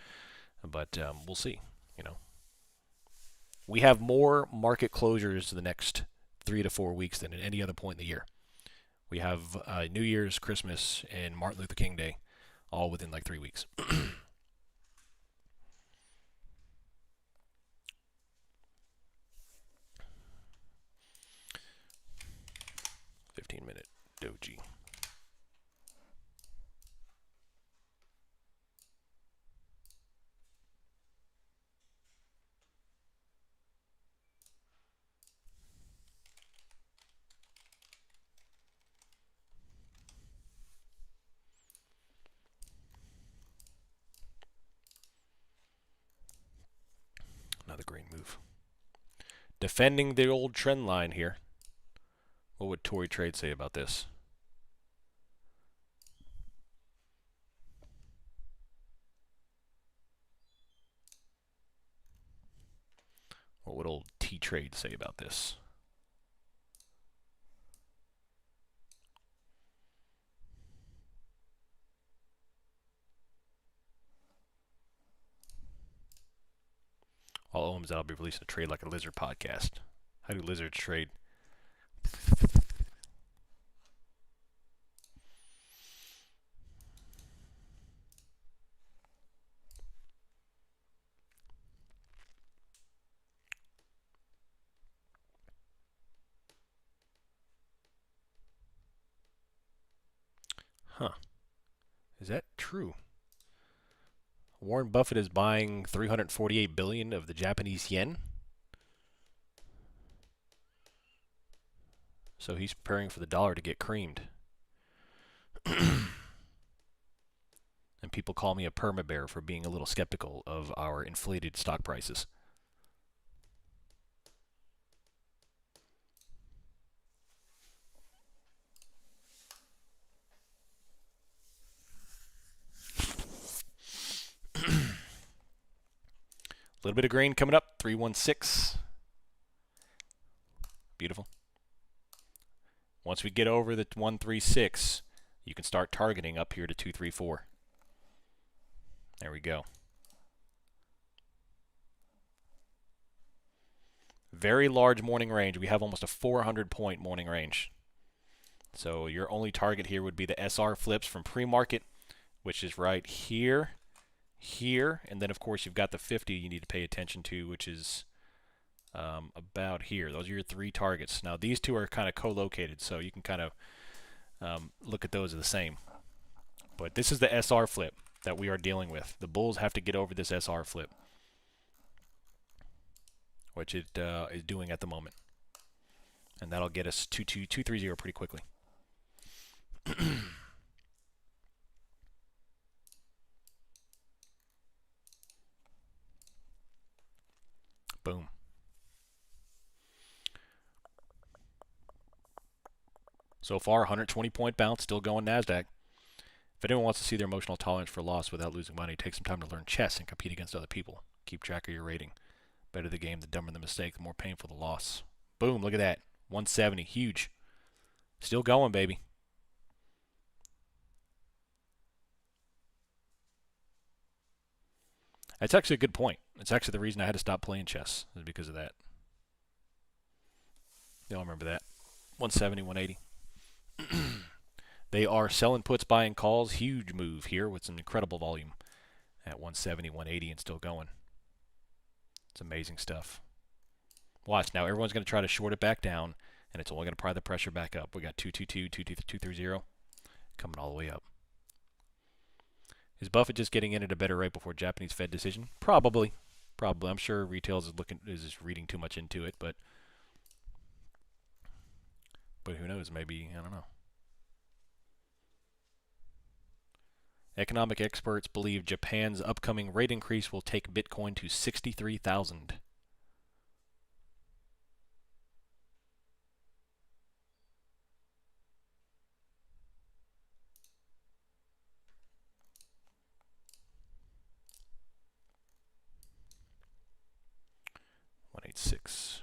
but we'll see. We have more market closures the next 3 to 4 weeks than at any other point in the year. We have New Year's, Christmas, and Martin Luther King Day, all within like 3 weeks. 15-minute doji. Another green move. Defending the old trend line here. What would Tory Trade say about this? What would old T-Trade say about this? All OMs, I'll be releasing a Trade Like a Lizard podcast. How do lizards trade? Huh. Is that true? Warren Buffett is buying 348 billion of the Japanese yen. So he's preparing for the dollar to get creamed. And people call me a perma bear for being a little skeptical of our inflated stock prices. A little bit of green coming up, 316. Beautiful. Once we get over the 136, you can start targeting up here to 234. There we go. Very large morning range. We have almost a 400-point morning range. So your only target here would be the SR flips from pre-market, which is right here, here, and then of course you've got the 50 you need to pay attention to, which is about here. Those are your 3 targets. Now these 2 are kind of co-located, so you can kind of look at those as the same. But this is the SR flip that we are dealing with. The bulls have to get over this SR flip, which it is doing at the moment. And that'll get us 230 pretty quickly. Boom. So far, 120-point bounce, still going NASDAQ. If anyone wants to see their emotional tolerance for loss without losing money, take some time to learn chess and compete against other people. Keep track of your rating. Better the game, the dumber the mistake, the more painful the loss. Boom, look at that. 170, huge. Still going, baby. That's actually a good point. It's actually the reason I had to stop playing chess, is because of that. Y'all remember that. 170, 180. They are selling puts, buying calls. Huge move here with some incredible volume at 170, 180 and still going. It's amazing stuff. Watch, now everyone's going to try to short it back down, and it's only going to pry the pressure back up. We got 222, 230 coming all the way up. Is Buffett just getting in at a better rate before Japanese Fed decision? Probably. Probably. I'm sure retail is reading too much into it, but who knows? Maybe, I don't know. Economic experts believe Japan's upcoming rate increase will take Bitcoin to 63,000. $186.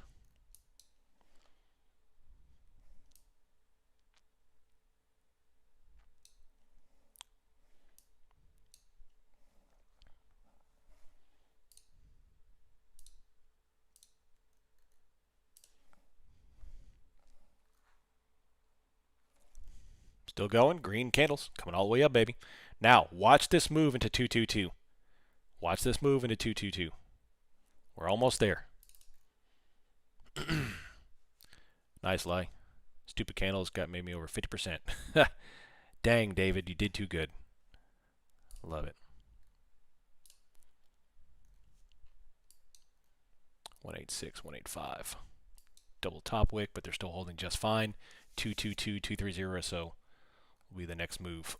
Still going. Green candles coming all the way up, baby. Now, watch this move into 222. Watch this move into 222. We're almost there. Nice lie. Stupid candles made me over 50%. Dang, David, you did too good. Love it. 186, 185. Double top wick, but they're still holding just fine. 222, 230, so will be the next move.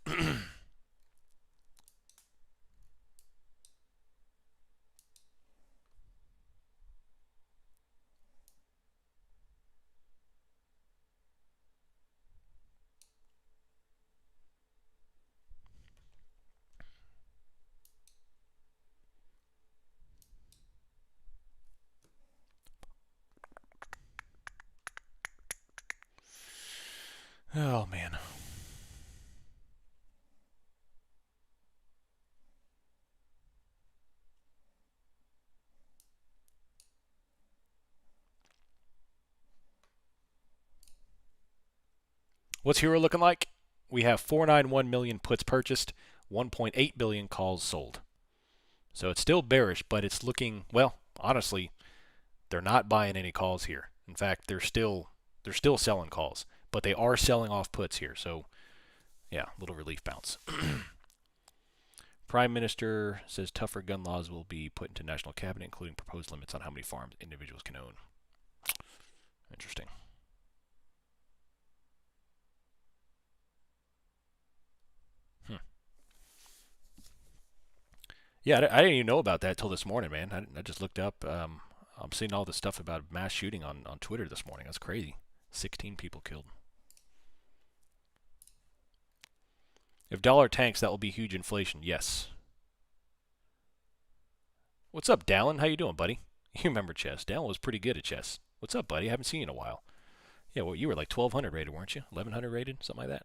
Oh, man. What's Hero looking like? We have 491 million puts purchased, 1.8 billion calls sold. So it's still bearish, but it's looking, well, honestly, they're not buying any calls here. In fact, they're still selling calls, but they are selling off puts here. So, yeah, little relief bounce. Prime Minister says tougher gun laws will be put into national cabinet, including proposed limits on how many firearms individuals can own. Interesting. Yeah, I didn't even know about that till this morning, man. I just looked up. I'm seeing all this stuff about mass shooting on Twitter this morning. That's crazy. 16 people killed. If dollar tanks, that will be huge inflation. Yes. What's up, Dallin? How you doing, buddy? You remember chess. Dallin was pretty good at chess. What's up, buddy? I haven't seen you in a while. Yeah, well, you were like 1,200 rated, weren't you? 1,100 rated? Something like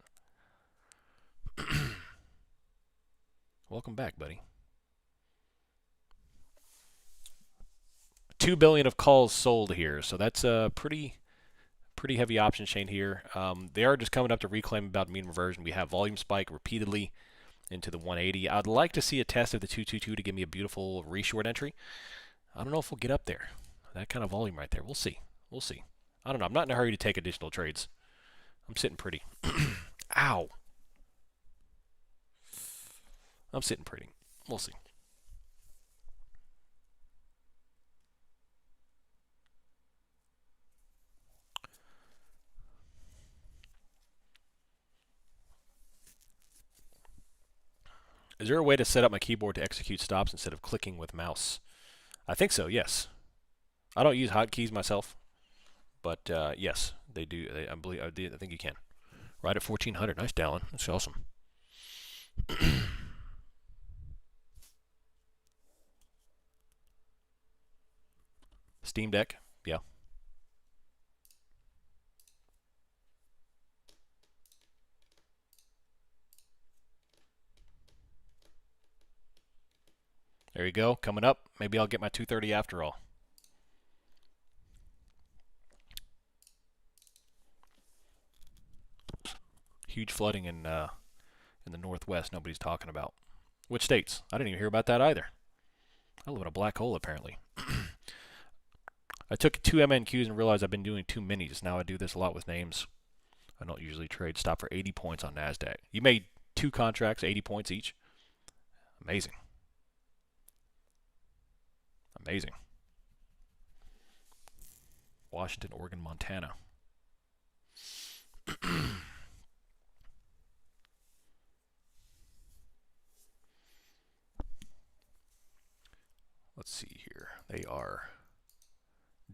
that. Welcome back, buddy. 2 billion of calls sold here, so that's a pretty heavy option chain here. They are just coming up to reclaim about mean reversion. We have volume spike repeatedly into the 180. I'd like to see a test of the 222 to give me a beautiful reshort entry. I don't know if we'll get up there. That kind of volume right there. We'll see. We'll see. I don't know. I'm not in a hurry to take additional trades. I'm sitting pretty. Ow. I'm sitting pretty. We'll see. Is there a way to set up my keyboard to execute stops instead of clicking with mouse? I think so, yes. I don't use hotkeys myself, but yes, they do. I think you can. Right at 1,400. Nice, Dallin. That's awesome. Steam Deck, yeah. There you go. Coming up. Maybe I'll get my 230 after all. Huge flooding in the Northwest nobody's talking about. Which states? I didn't even hear about that either. I live in a black hole, apparently. I took 2 MNQs and realized I've been doing too minis. Now I do this a lot with names. I don't usually trade. Stop for 80 points on NASDAQ. You made 2 contracts, 80 points each. Amazing. Amazing. Washington, Oregon, Montana. Let's see here. They are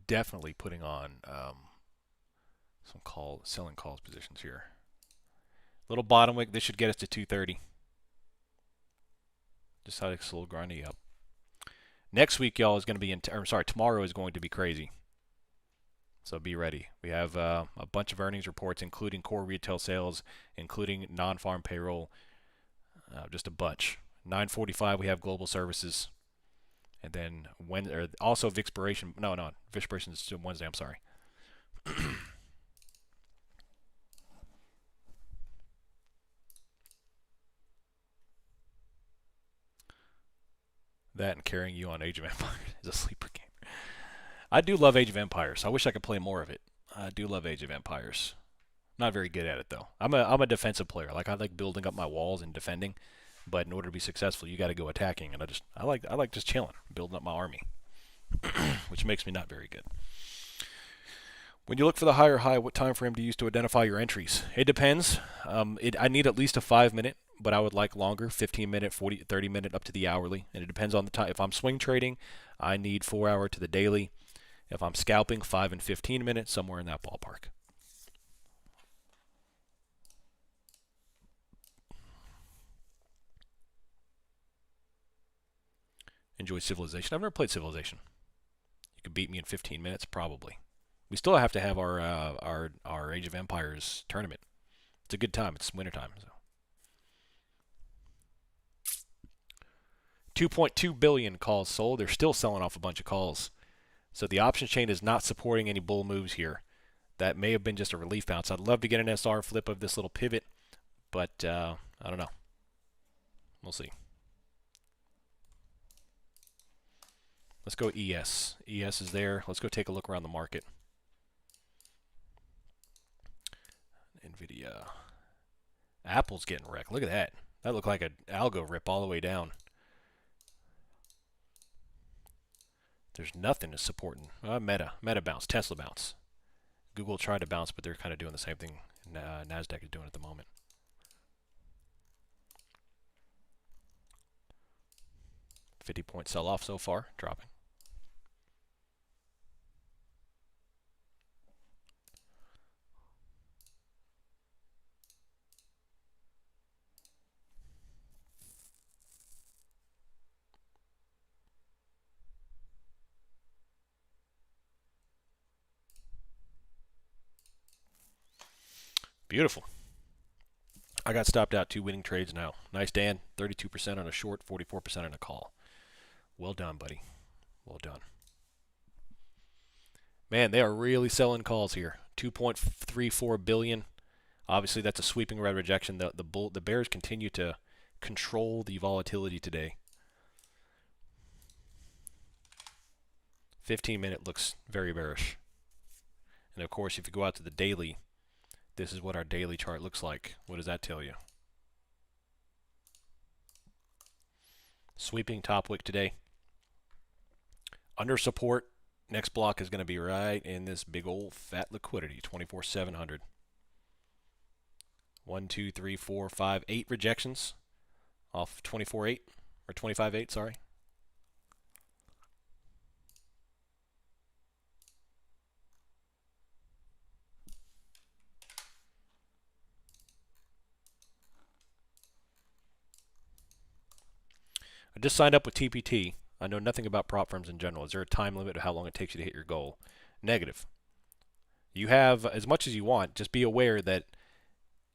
definitely putting on some selling calls positions here. Little bottom wick. This should get us to 230. Decided to slow grinding up. Next week, y'all, is going to be tomorrow is going to be crazy. So be ready. We have a bunch of earnings reports, including core retail sales, including non-farm payroll, just a bunch. 9:45 we have global services, and then also Vixpiration. No, Vixpiration is still Wednesday. I'm sorry. That and carrying you on Age of Empires is a sleeper game. I do love Age of Empires. I wish I could play more of it. I do love Age of Empires. Not very good at it though. I'm a defensive player. Like I like building up my walls and defending, but in order to be successful, you got to go attacking. And I like just chilling, building up my army, which makes me not very good. When you look for the higher high, what time frame do you use to identify your entries? It depends. I need at least a 5 minute, but I would like longer, 15 minute, 40, 30 minute, up to the hourly. And it depends on the time. If I'm swing trading, I need 4 hour to the daily. If I'm scalping, 5 and 15 minutes, somewhere in that ballpark. Enjoy Civilization. I've never played Civilization. You could beat me in 15 minutes, probably. We still have to have our Age of Empires tournament. It's a good time. It's wintertime. So. 2.2 billion calls sold. They're still selling off a bunch of calls. So the option chain is not supporting any bull moves here. That may have been just a relief bounce. I'd love to get an SR flip of this little pivot, but I don't know. We'll see. Let's go ES. ES is there. Let's go take a look around the market. NVIDIA. Apple's getting wrecked. Look at that. That looked like an algo rip all the way down. There's nothing to supporting. Meta bounce. Tesla bounce. Google tried to bounce, but they're kind of doing the same thing NASDAQ is doing at the moment. $50-point sell-off so far, dropping. Beautiful. I got stopped out 2 winning trades now. Nice, Dan. 32% on a short, 44% on a call. Well done, buddy. Well done. Man, they are really selling calls here. 2.34 billion. Obviously, that's a sweeping red rejection. The bears continue to control the volatility today. 15-minute looks very bearish. And of course, if you go out to the daily, this is what our daily chart looks like. What does that tell you? Sweeping top wick today. Under support. Next block is going to be right in this big old fat liquidity. 24,700. 1, 2, 3, 4, 5, 8 rejections off 24.8 or 25.8. Sorry. I just signed up with TPT. I know nothing about prop firms in general. Is there a time limit of how long it takes you to hit your goal? Negative. You have as much as you want. Just be aware that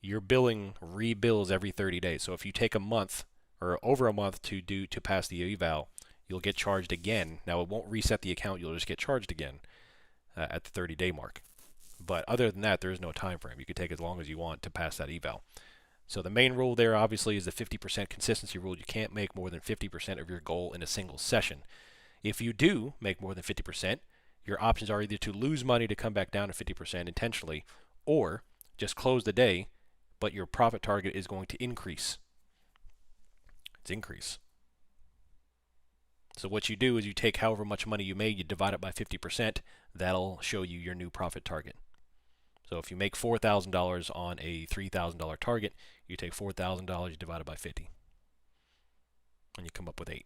your billing rebills every 30 days. So if you take a month or over a month to pass the eval, you'll get charged again. Now it won't reset the account. You'll just get charged again at the 30-day mark. But other than that, there is no time frame. You can take as long as you want to pass that eval. So the main rule there obviously is the 50% consistency rule. You can't make more than 50% of your goal in a single session. If you do make more than 50%, your options are either to lose money to come back down to 50% intentionally, or just close the day, but your profit target is going to increase. It's increase. So what you do is you take however much money you made, you divide it by 50%. That'll show you your new profit target. So if you make $4,000 on a $3,000 target, you take $4,000, you divide it by 50, and you come up with 8.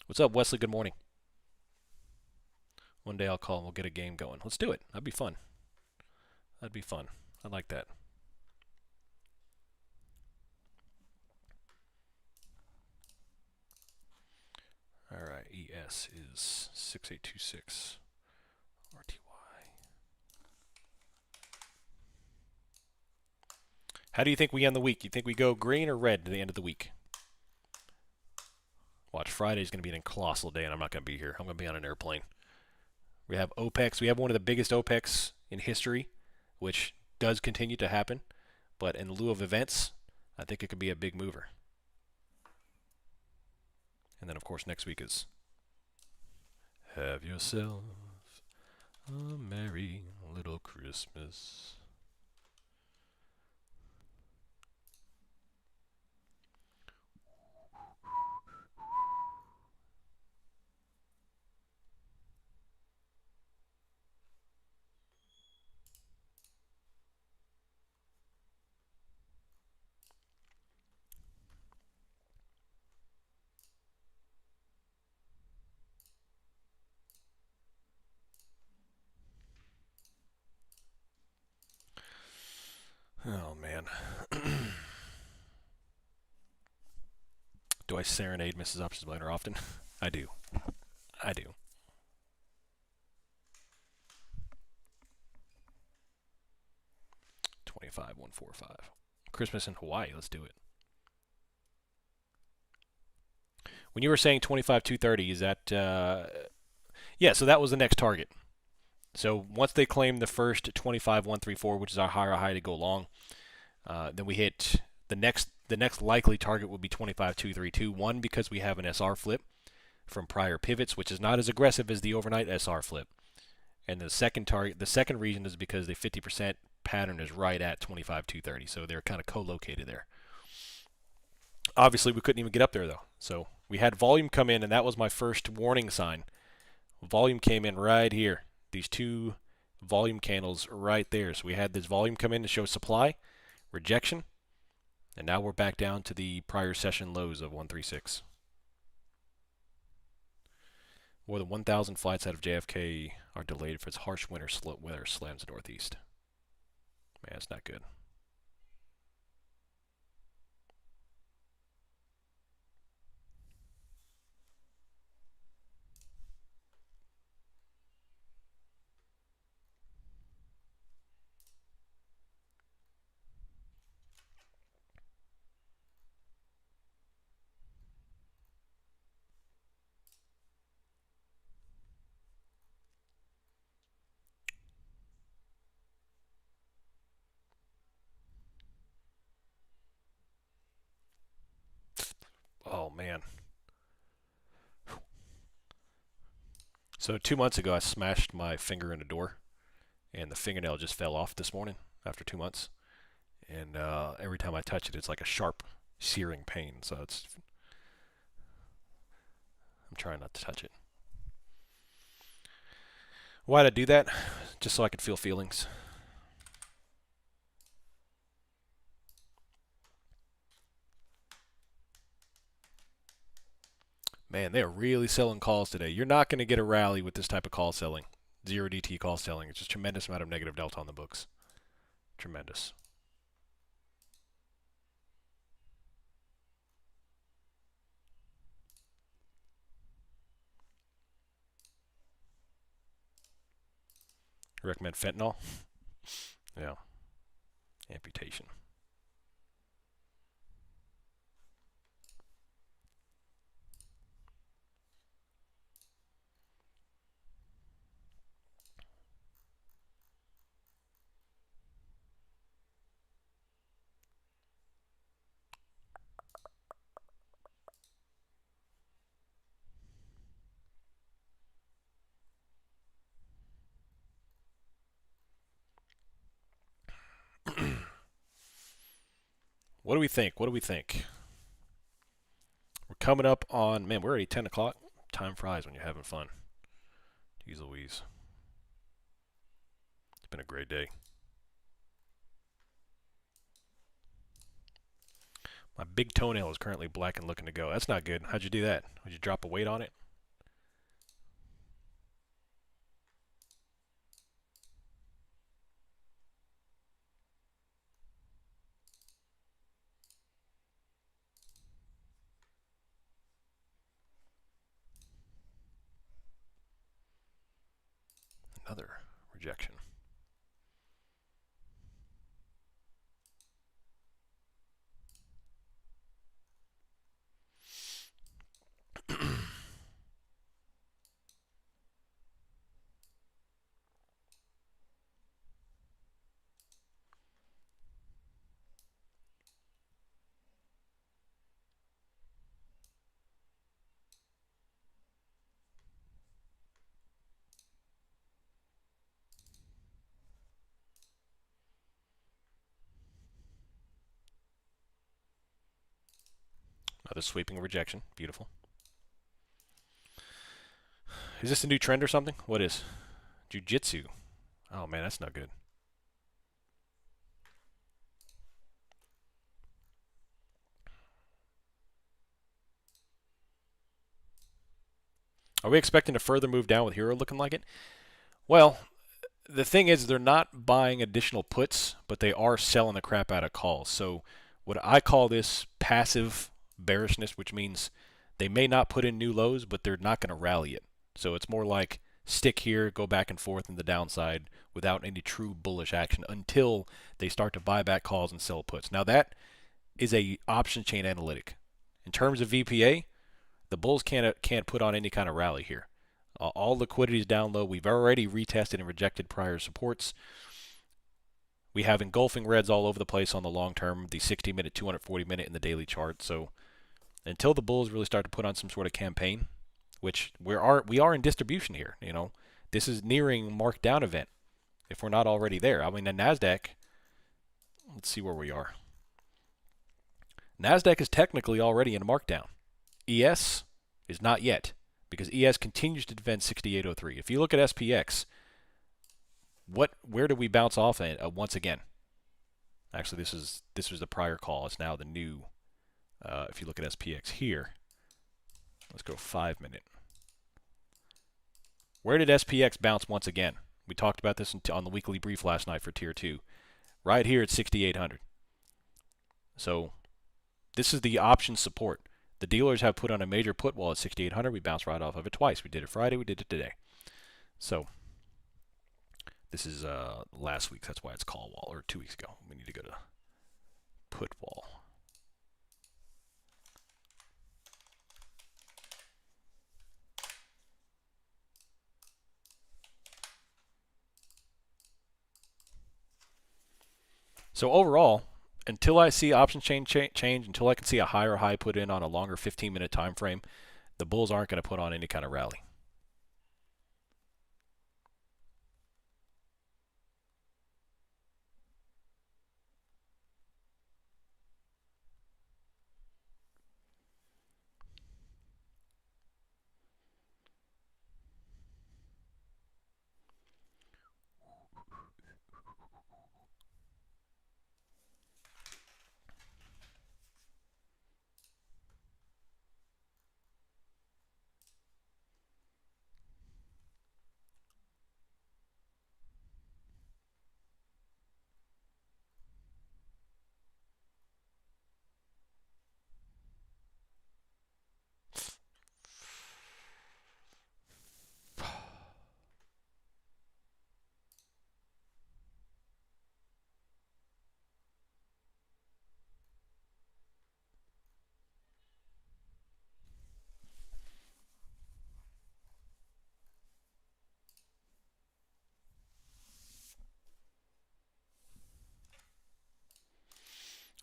What's up, Wesley? Good morning. One day I'll call and we'll get a game going. Let's do it. That'd be fun. That'd be fun. I like that. All right, ES is 6826 RTY. How do you think we end the week? You think we go green or red to the end of the week? Watch, Friday's going to be an colossal day, and I'm not going to be here. I'm going to be on an airplane. We have OPEX. We have one of the biggest OPEX in history, which does continue to happen. But in lieu of events, I think it could be a big mover. And then, of course, next week is have yourself a merry little Christmas. Oh, man. Do I serenade Mrs. Options Miner often? I do. I do. $25, 145. Christmas in Hawaii. Let's do it. When you were saying 25, 230, is that... yeah, so that was the next target. So once they claim the first 25, 134, which is our higher high to go long, then we hit the next likely target would be 25, 232. One, because we have an SR flip from prior pivots, which is not as aggressive as the overnight SR flip. And the second target, the second reason is because the 50% pattern is right at 25, 230. So they're kind of co-located there. Obviously, we couldn't even get up there, though. So we had volume come in, and that was my first warning sign. Volume came in right here. These two volume candles right there. So we had this volume come in to show supply, rejection, and now we're back down to the prior session lows of 136. More than 1,000 flights out of JFK are delayed for its harsh winter weather slams the Northeast. Man, it's not good. Oh, man. So 2 months ago, I smashed my finger in a door, and the fingernail just fell off this morning after 2 months. And every time I touch it, it's like a sharp, searing pain. So I'm trying not to touch it. Why'd I do that? Just so I could feel feelings. Man, they are really selling calls today. You're not going to get a rally with this type of call selling. Zero DT call selling. It's just a tremendous amount of negative delta on the books. Tremendous. Recommend fentanyl? Yeah. Amputation. What do we think? What do we think? We're coming up on, man, we're already 10 o'clock. Time flies when you're having fun. Jeez Louise. It's been a great day. My big toenail is currently black and looking to go. That's not good. How'd you do that? Would you drop a weight on it? Another rejection. Another sweeping rejection. Beautiful. Is this a new trend or something? What is? Jiu-jitsu. Oh man, that's not good. Are we expecting to further move down with Hero looking like it? Well, the thing is they're not buying additional puts, but they are selling the crap out of calls. So what I call this passive bearishness, which means they may not put in new lows, but they're not going to rally it. So it's more like stick here, go back and forth in the downside without any true bullish action until they start to buy back calls and sell puts. Now that is a option chain analytic. In terms of VPA, the bulls can't put on any kind of rally here. All liquidity is down low. We've already retested and rejected prior supports. We have engulfing reds all over the place on the long term, the 60-minute, 240-minute, and the daily chart. So until the bulls really start to put on some sort of campaign, which we are in distribution here. You know, this is nearing markdown event if we're not already there. I mean, the Nasdaq. Let's see where we are. Nasdaq is technically already in markdown. ES is not yet, because ES continues to defend 6803. If you look at SPX, where do we bounce off at once again? Actually, this was the prior call. It's now the new. If you look at SPX here, let's go 5-minute. Where did SPX bounce once again? We talked about this on the weekly brief last night for Tier 2. Right here at 6,800. So this is the option support. The dealers have put on a major put wall at 6,800. We bounced right off of it twice. We did it Friday. We did it today. So this is last week. That's why it's call wall, or 2 weeks ago. We need to go to put wall. So overall, until I see option chain change, until I can see a higher high put in on a longer 15-minute time frame, the bulls aren't going to put on any kind of rally.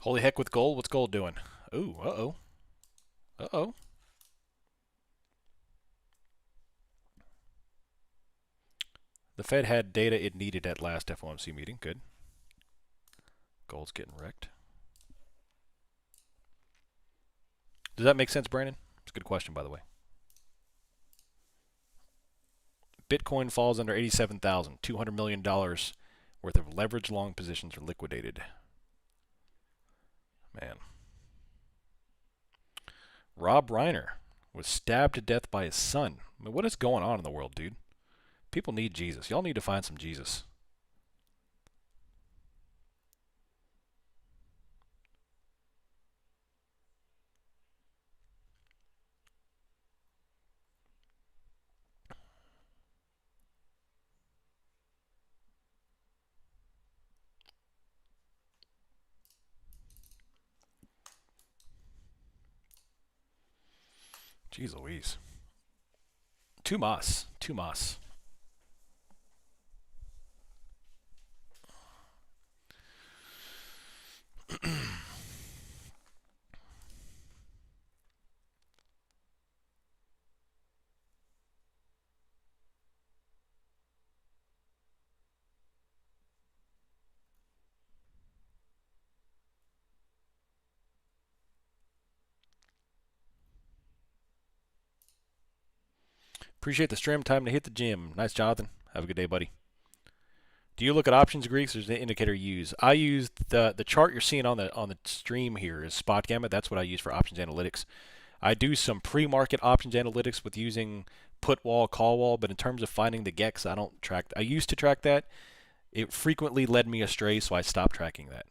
Holy heck with gold. What's gold doing? Ooh, uh-oh. Uh-oh. The Fed had data it needed at last FOMC meeting. Good. Gold's getting wrecked. Does that make sense, Brandon? It's a good question, by the way. Bitcoin falls under 87,000. $200 million worth of leveraged long positions are liquidated. Man. Rob Reiner was stabbed to death by his son. I mean, what is going on in the world, dude? People need Jesus. Y'all need to find some Jesus. Jeez Louise. Tumas. Tumas. Appreciate the stream. Time to hit the gym. Nice, Jonathan. Have a good day, buddy. Do you look at options Greeks or is the indicator you use? I use the chart you're seeing on the stream here is spot gamma. That's what I use for options analytics. I do some pre-market options analytics with using put wall, call wall, but in terms of finding the GEX, I don't track. I used to track that. It frequently led me astray, so I stopped tracking that.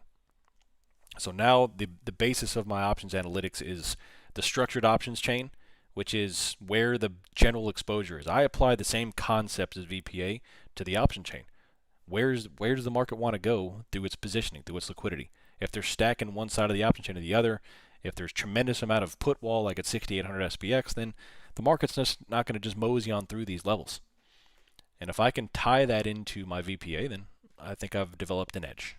So now the basis of my options analytics is the structured options chain, which is where the general exposure is. I apply the same concepts as VPA to the option chain. Where does the market want to go through its positioning, through its liquidity? If they're stacking one side of the option chain to the other, if there's tremendous amount of put wall like at 6,800 SPX, then the market's just not going to just mosey on through these levels. And if I can tie that into my VPA, then I think I've developed an edge.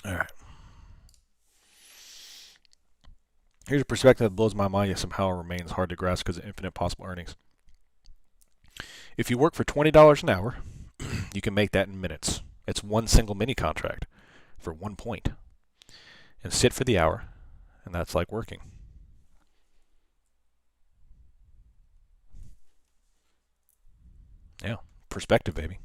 All right. Here's a perspective that blows my mind yet somehow remains hard to grasp because of infinite possible earnings. If you work for $20 an hour, you can make that in minutes. It's one single mini contract for 1 point. And sit for the hour, and that's like working. Yeah, perspective, baby.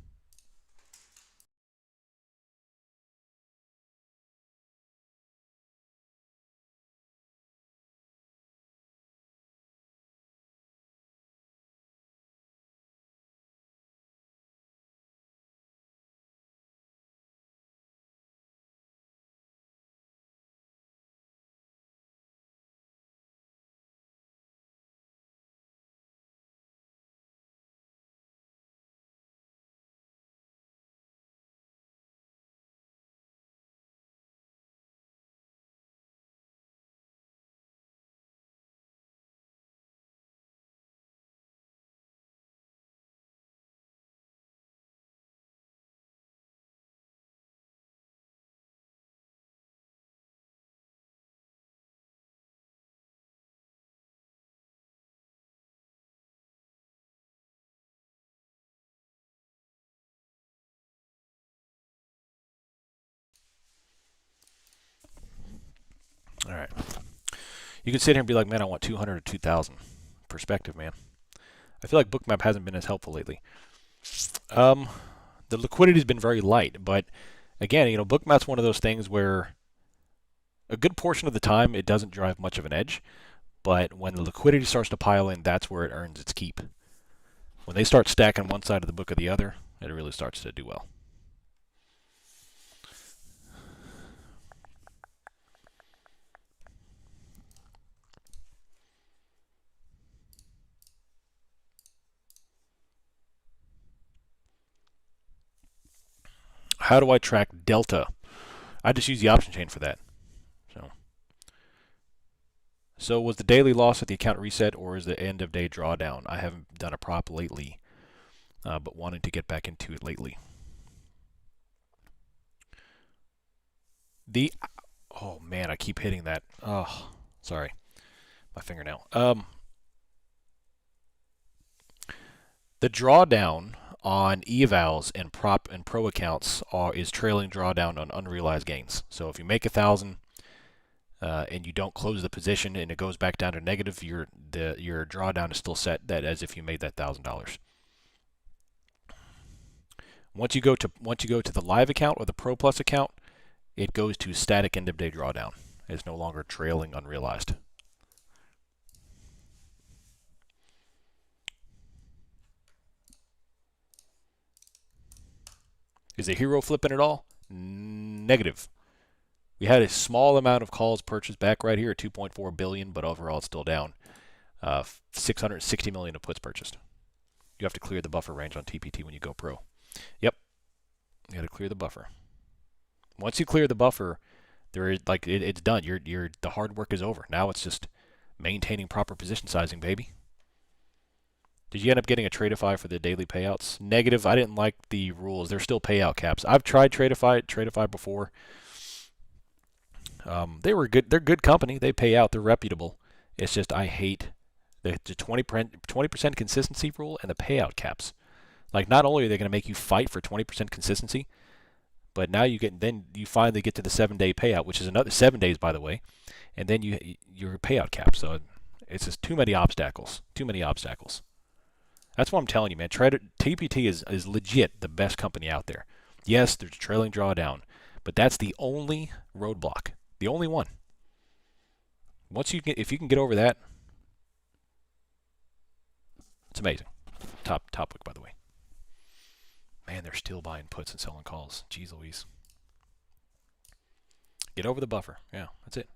All right. You can sit here and be like, man, I want 200 or 2,000. Perspective, man. I feel like Bookmap hasn't been as helpful lately. The liquidity's been very light, but again, Bookmap's one of those things where a good portion of the time it doesn't drive much of an edge, but when the liquidity starts to pile in, that's where it earns its keep. When they start stacking one side of the book or the other, it really starts to do well. How do I track delta? I just use the option chain for that. So was the daily loss at the account reset or is the end of day drawdown? I haven't done a prop lately, but wanted to get back into it lately. Oh man, I keep hitting that. Oh, sorry, my fingernail. The drawdown on evals and prop and pro accounts is trailing drawdown on unrealized gains. So if you make 1,000 and you don't close the position and it goes back down to negative, your drawdown is still set that as if you made that $1,000. Once you go to the live account or the Pro Plus account, it goes to static end of day drawdown. It's no longer trailing unrealized. Is the hero flipping at all? Negative. We had a small amount of calls purchased back right here at 2.4 billion, but overall it's still down. 660 million of puts purchased. You have to clear the buffer range on TPT when you go pro. Yep, you got to clear the buffer. Once you clear the buffer, it's done. The hard work is over. Now it's just maintaining proper position sizing, baby. Did you end up getting a Tradeify for the daily payouts? Negative. I didn't like the rules. There's still payout caps. I've tried Tradeify before. They were good. They're good company. They pay out. They're reputable. It's just I hate the 20% consistency rule and the payout caps. Like, not only are they going to make you fight for 20% consistency, but now you finally get to the 7-day payout, which is another 7 days, by the way, and then your payout cap. So it's just too many obstacles. Too many obstacles. That's what I'm telling you, man. TPT is legit the best company out there. Yes, there's a trailing drawdown, but that's the only roadblock. The only one. If you can get over that, it's amazing. Top book, by the way. Man, they're still buying puts and selling calls. Jeez Louise. Get over the buffer. Yeah, that's it.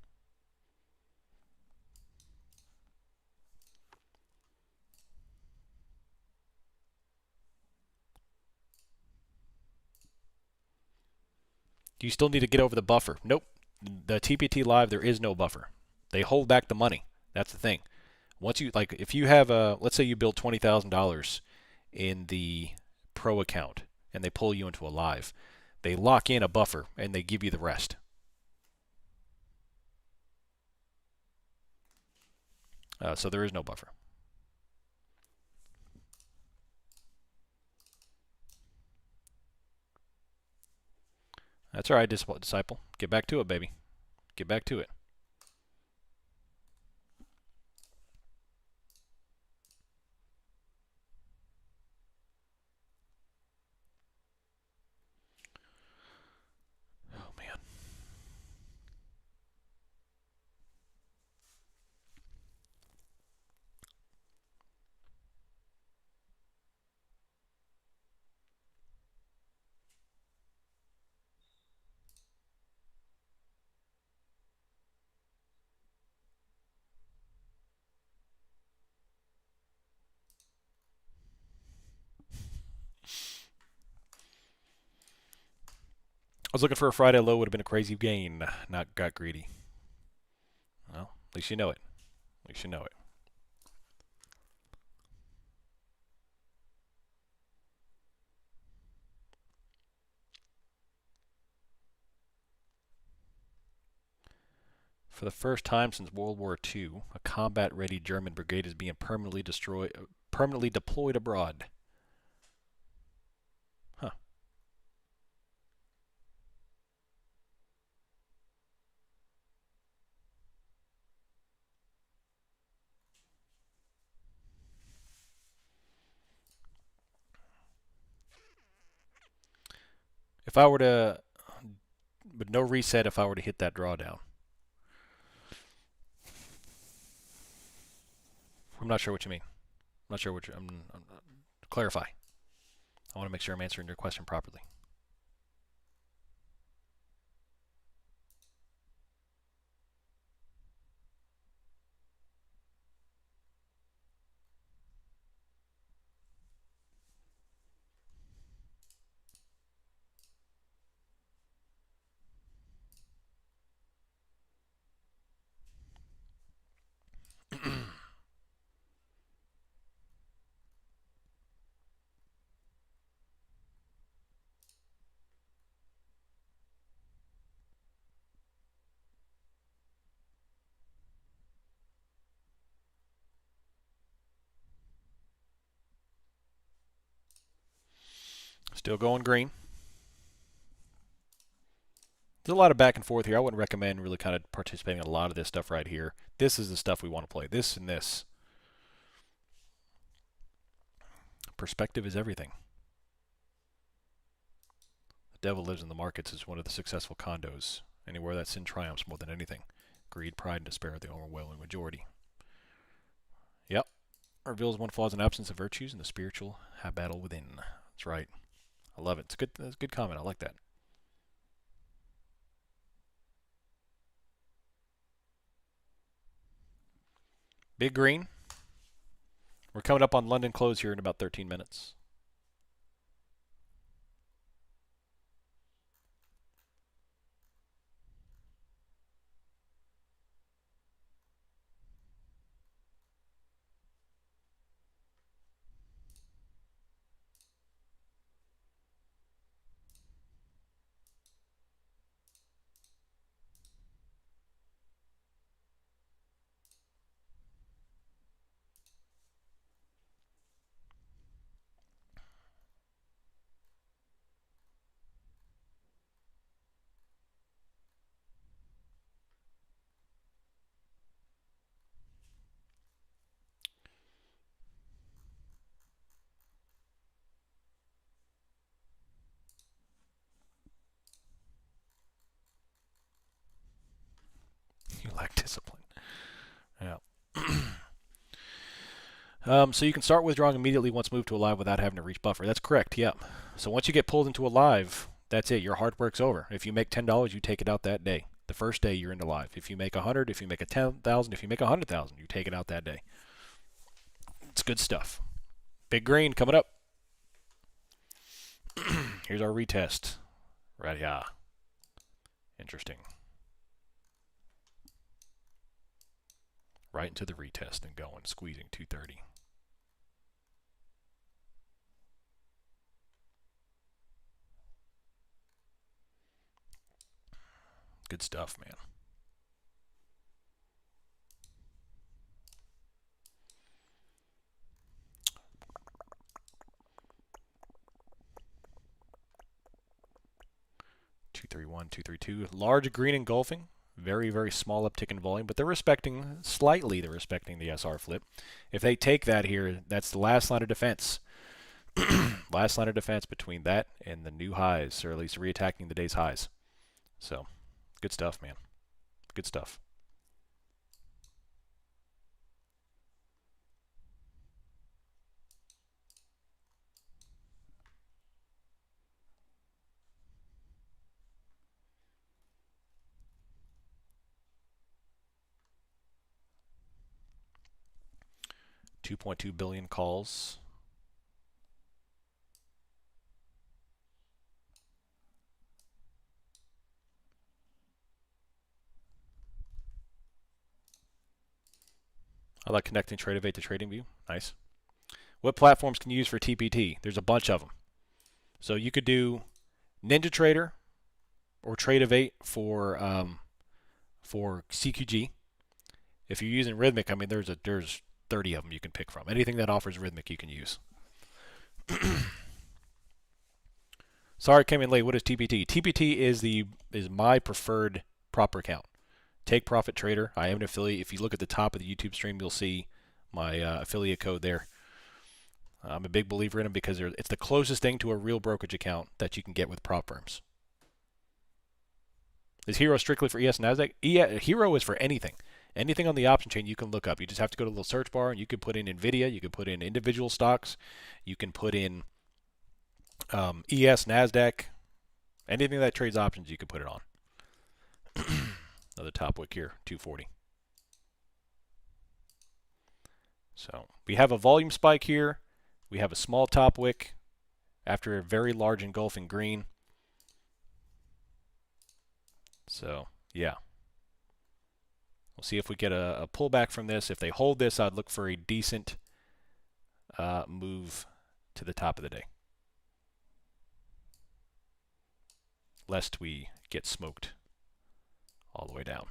Do you still need to get over the buffer? Nope. The TPT Live, there is no buffer. They hold back the money. That's the thing. Once you, like, if you have let's say you build $20,000 in the pro account and they pull you into a live, they lock in a buffer and they give you the rest. So there is no buffer. That's all right, disciple. Get back to it, baby. Get back to it. Oh, man. I was looking for a Friday low. Would have been a crazy gain. Not got greedy. Well, at least you know it. At least you know it. For the first time since World War II, a combat-ready German brigade is being permanently deployed abroad. Huh. If I were to, but no reset if I were to hit that drawdown. I'm not sure what you mean. I'm not sure what you're, clarify. I want to make sure I'm answering your question properly. Still going green. There's a lot of back and forth here. I wouldn't recommend really kind of participating in a lot of this stuff right here. This is the stuff we want to play. This and this. Perspective is everything. The devil lives in the markets is one of the successful condos. Anywhere that sin triumphs more than anything. Greed, pride, and despair are the overwhelming majority. Yep. Reveals one flaws and absence of virtues and the spiritual have battle within. That's right. I love it. It's a good comment. I like that. Big green. We're coming up on London close here in about 13 minutes. You lack discipline. Yeah. So you can start withdrawing immediately once moved to a live without having to reach buffer. That's correct, yeah. So once you get pulled into a live, that's it. Your hard work's over. If you make $10, you take it out that day. The first day you're into live. If you make 100, if you make a 10,000, if you make 100,000, you take it out that day. It's good stuff. Big green coming up. Here's our retest. Right here. Interesting. Right into the retest and going, squeezing 230. Good stuff, man. Two, 3-1, 2-3-2. Large green engulfing. Very, very small uptick in volume, but they're respecting the SR flip. If they take that here, that's the last line of defense. Last line of defense between that and the new highs, or at least reattacking the day's highs. So, good stuff, man. Good stuff. $2.2 billion calls. I like connecting TradeOvate to TradingView. Nice. What platforms can you use for TPT? There's a bunch of them. So you could do NinjaTrader or TradeOvate for CQG. If you're using Rhythmic, I mean, there's 30 of them you can pick from. Anything that offers Rhythmic, you can use. Sorry, I came in late. What is TPT? TPT is my preferred proper account. TakeProfitTrader. I am an affiliate. If you look at the top of the YouTube stream, you'll see my affiliate code there. I'm a big believer in them because it's the closest thing to a real brokerage account that you can get with prop firms. Is Hero strictly for ES and NASDAQ? Hero is for anything. Anything on the option chain you can look up. You just have to go to the little search bar and you can put in NVIDIA. You can put in individual stocks. You can put in ES, NASDAQ. Anything that trades options, you can put it on. Another top wick here, 240. So we have a volume spike here. We have a small top wick after a very large engulfing green. So, yeah. We'll see if we get a pullback from this. If they hold this, I'd look for a decent move to the top of the day, lest we get smoked all the way down.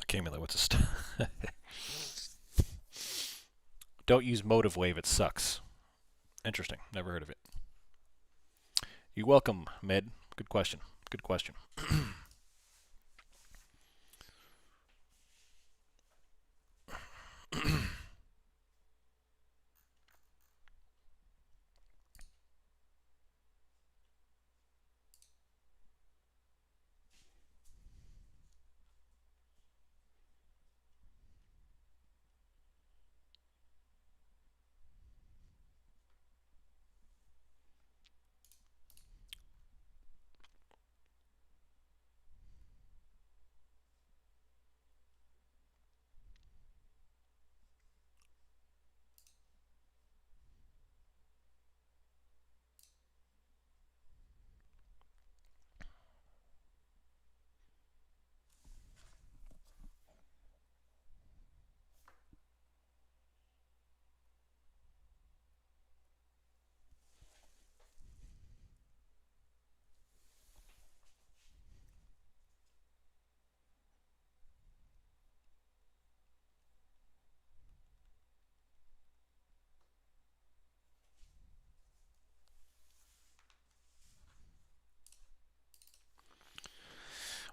Accumulate, what's a Don't use Motive Wave, it sucks. Interesting, never heard of it. You're welcome, Med. Good question. Good question.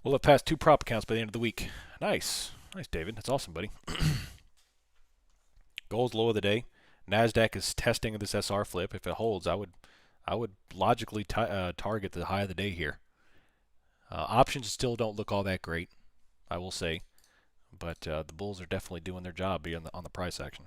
We'll have passed 2 prop accounts by the end of the week. Nice. Nice, David. That's awesome, buddy. Gold's low of the day. NASDAQ is testing this SR flip. If it holds, I would logically target the high of the day here. Options still don't look all that great, I will say. But the bulls are definitely doing their job on the price action.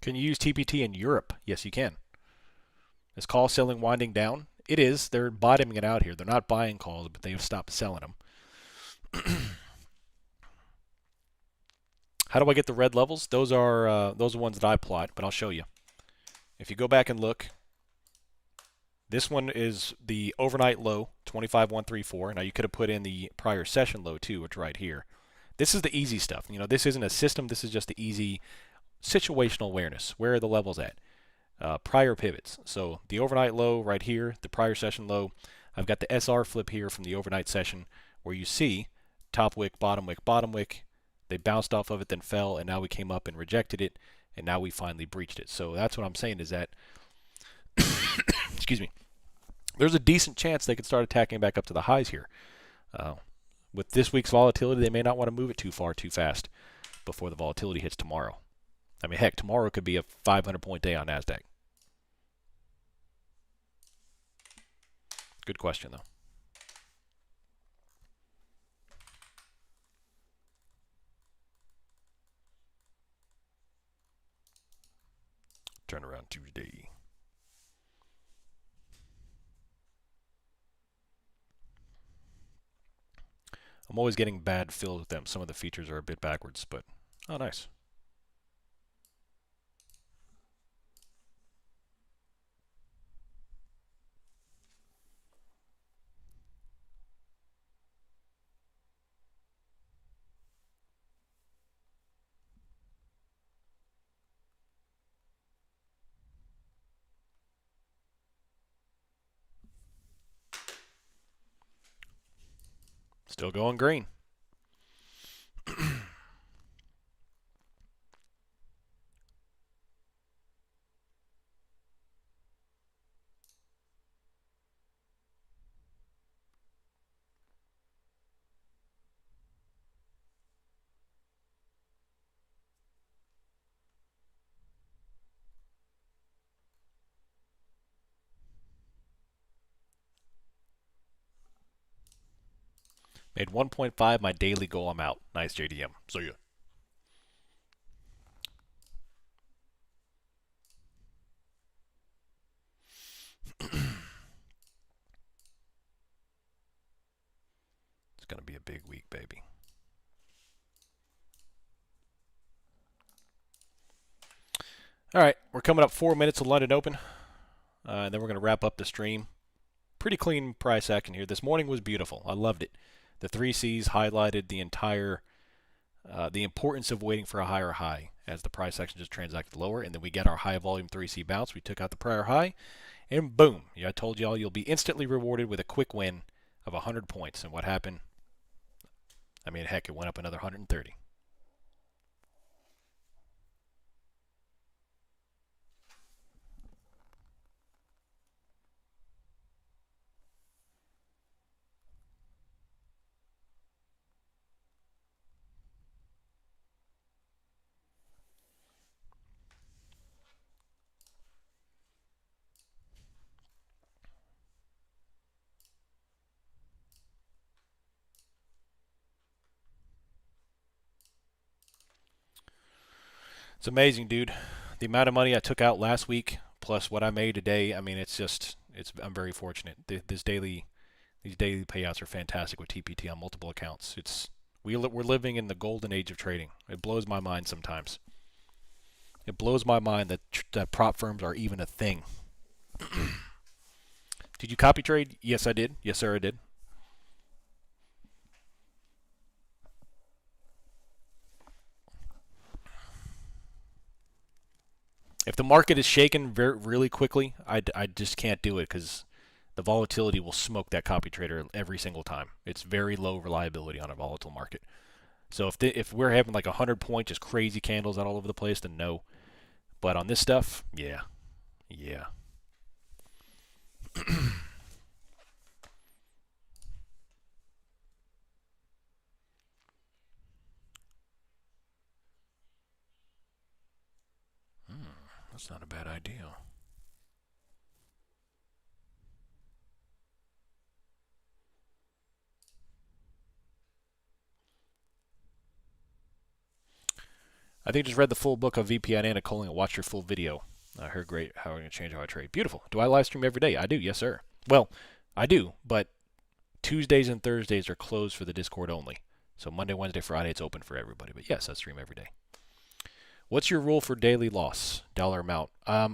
Can you use TPT in Europe? Yes, you can. Is call selling winding down? It is. They're bottoming it out here. They're not buying calls, but they have stopped selling them. How do I get the red levels? Those are ones that I plot, but I'll show you. If you go back and look, this one is the overnight low, 25,134. Now you could have put in the prior session low too, which right here. This is the easy stuff. You know, this isn't a system. This is just the easy situational awareness. Where are the levels at? Prior pivots. So the overnight low right here, the prior session low. I've got the SR flip here from the overnight session where you see top wick, bottom wick, bottom wick. They bounced off of it, then fell, and now we came up and rejected it, and now we finally breached it. So that's what I'm saying is that, excuse me, there's a decent chance they could start attacking back up to the highs here. With this week's volatility, they may not want to move it too far too fast before the volatility hits tomorrow. I mean, heck, tomorrow could be a 500-point day on NASDAQ. Good question, though. Turnaround Tuesday. I'm always getting bad fills with them. Some of the features are a bit backwards, but oh, nice. Still going green. Made 1.5, my daily goal, I'm out. Nice, JDM. So yeah. It's going to be a big week, baby. All right, we're coming up 4 minutes of London Open, and then we're going to wrap up the stream. Pretty clean price action here. This morning was beautiful. I loved it. The 3 C's highlighted the entire, the importance of waiting for a higher high. as the price action just transacted lower, and then we get our high volume 3C bounce. We took out the prior high, and boom! Yeah, I told y'all you'll be instantly rewarded with a quick win of 100 points. And what happened? I mean, heck, it went up another 130. It's amazing, dude. The amount of money I took out last week plus what I made today. I mean, I'm very fortunate. These daily payouts are fantastic with TPT on multiple accounts. We're living in the golden age of trading. It blows my mind sometimes. It blows my mind that prop firms are even a thing. Did you copy trade? Yes, I did. Yes, sir, I did. If the market is shaken really quickly, I just can't do it because the volatility will smoke that copy trader every single time. It's very low reliability on a volatile market. So if we're having like 100-point just crazy candles out all over the place, then no. But on this stuff, yeah. That's not a bad idea. I think just read the full book of VPN and Colling and watched your full video. I heard great how I'm going to change how I trade. Beautiful. Do I live stream every day? I do, yes sir. Well, I do, but Tuesdays and Thursdays are closed for the Discord only. So Monday, Wednesday, Friday, it's open for everybody. But yes, I stream every day. What's your rule for daily loss, dollar amount? I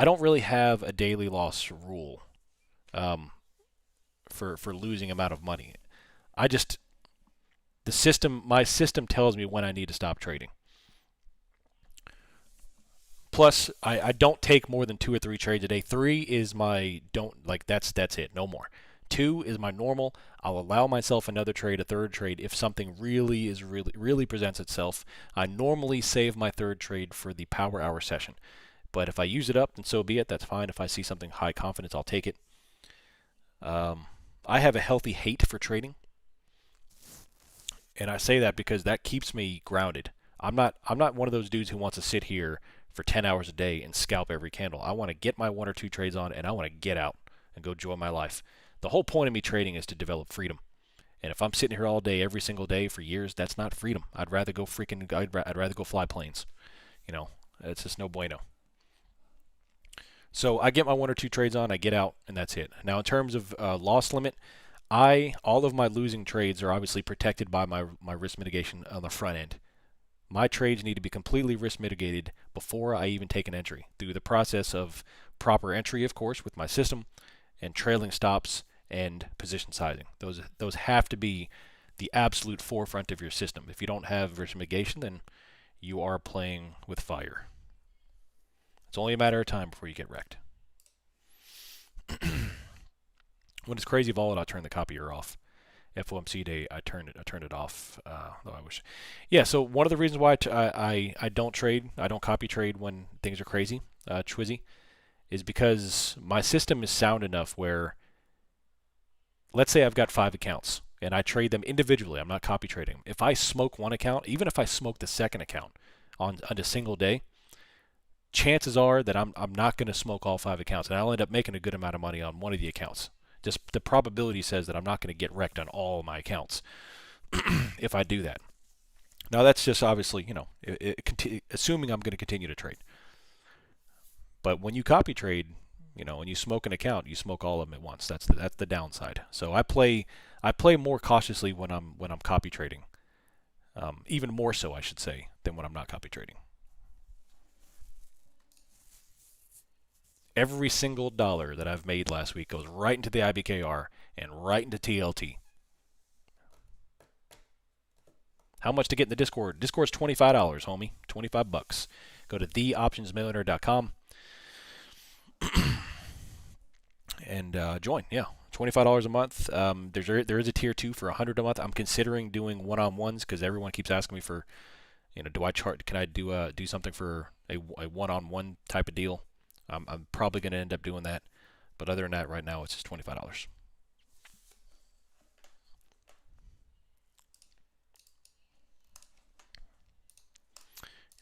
don't really have a daily loss rule for losing amount of money. My system tells me when I need to stop trading. Plus, I don't take more than 2 or 3 trades a day. 3 is that's it, no more. 2 is my normal. I'll allow myself another trade, a third trade, if something really presents itself. I normally save my third trade for the power hour session. But if I use it up, then so be it. That's fine. If I see something high confidence, I'll take it. I have a healthy hate for trading. And I say that because that keeps me grounded. I'm not one of those dudes who wants to sit here for 10 hours a day and scalp every candle. I want to get my 1 or 2 trades on and I want to get out and go enjoy my life. The whole point of me trading is to develop freedom. And if I'm sitting here all day, every single day for years, that's not freedom. I'd rather go fly planes. It's just no bueno. So I get my 1 or 2 trades on, I get out, and that's it. Now in terms of loss limit, all of my losing trades are obviously protected by my risk mitigation on the front end. My trades need to be completely risk mitigated before I even take an entry through the process of proper entry, of course, with my system, and trailing stops and position sizing. Those have to be the absolute forefront of your system. If you don't have risk mitigation, then you are playing with fire. It's only a matter of time before you get wrecked. When it's crazy volatile, I turn the copier off. FOMC day, I turned it off. Though I wish. Yeah. So one of the reasons why I don't trade, I don't copy trade when things are crazy, twizzy, is because my system is sound enough where, let's say I've got 5 accounts and I trade them individually. I'm not copy trading. If I smoke one account, even if I smoke the second account on a single day, chances are that I'm not going to smoke all 5 accounts, and I'll end up making a good amount of money on one of the accounts. Just the probability says that I'm not going to get wrecked on all my accounts if I do that. Now that's just obviously, assuming I'm going to continue to trade. But when you copy trade, when you smoke an account, you smoke all of them at once. That's the downside. So I play more cautiously when I'm copy trading, even more so, I should say, than when I'm not copy trading. Every single dollar that I've made last week goes right into the IBKR and right into TLT. How much to get in the Discord? Discord's $25, homie. 25 bucks. Go to theoptionsmillionaire.com and join. Yeah, $25 a month. There is a tier 2 for $100 a month. I'm considering doing one-on-ones because everyone keeps asking me for, do I chart? Can I do something for a one-on-one type of deal? I'm probably going to end up doing that. But other than that, right now it's just $25.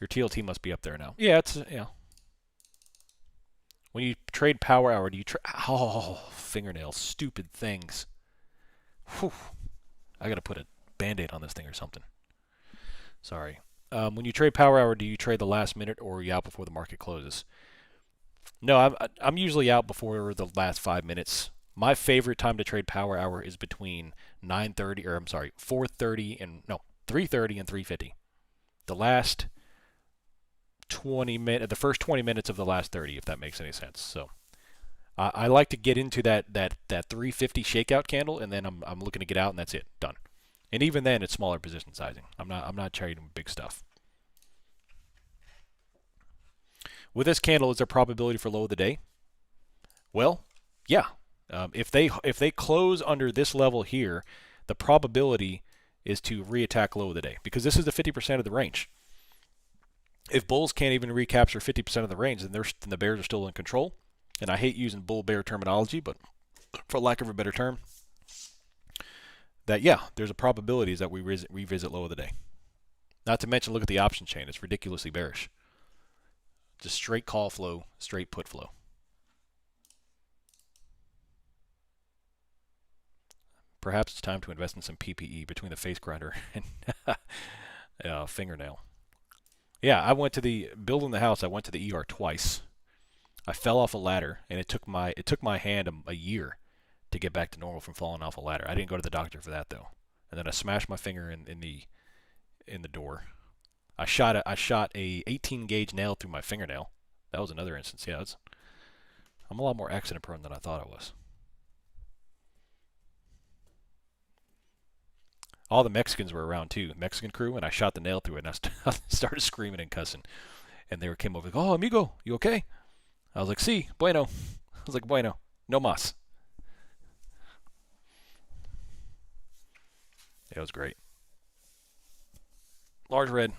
Your TLT must be up there now. Yeah, it's When you trade Power Hour, do you trade? Oh, fingernails, stupid things. Whew. I gotta put a Band-Aid on this thing or something. Sorry. When you trade Power Hour, do you trade the last minute or are you out before the market closes? No, I'm usually out before the last 5 minutes. My favorite time to trade Power Hour is between 9:30 or 4:30 and 3:30 and 3:50. The last the first 20 minutes of the last 30, if that makes any sense. So I like to get into that 350 shakeout candle, and then I'm looking to get out, and that's it, done. And even then, it's smaller position sizing. I'm not trading big stuff. With this candle, is there probability for low of the day? Well, yeah. If they close under this level here, the probability is to reattack low of the day because this is the 50% of the range. If bulls can't even recapture 50% of the range, then the bears are still in control. And I hate using bull-bear terminology, but for lack of a better term, that, yeah, there's a probability that we revisit low of the day. Not to mention, look at the option chain. It's ridiculously bearish. Just straight call flow, straight put flow. Perhaps it's time to invest in some PPE between the face grinder and fingernail. Yeah, I went to building the house. I went to the ER twice. I fell off a ladder, and it took my hand a year to get back to normal from falling off a ladder. I didn't go to the doctor for that though. And then I smashed my finger in the door. I shot a 18 gauge nail through my fingernail. That was another instance. Yeah, I'm a lot more accident prone than I thought I was. All the Mexicans were around too, Mexican crew, and I shot the nail through it, and I started screaming and cussing. And they came over like, "Oh, amigo, you okay?" I was like, "Sí, bueno." I was like, "Bueno, no más." It was great. Large red.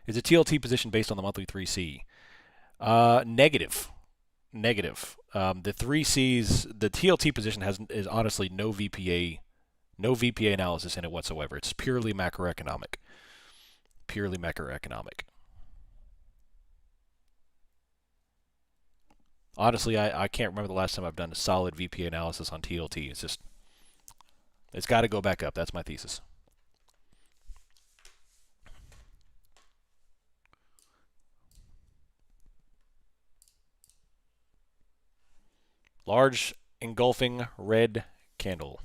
Is a TLT position based on the monthly 3C? Negative. Negative. The 3Cs, the TLT position is honestly no VPA analysis in it whatsoever. It's purely macroeconomic. Purely macroeconomic. Honestly, I can't remember the last time I've done a solid VPA analysis on TLT. It's got to go back up. That's my thesis. Large engulfing red candle.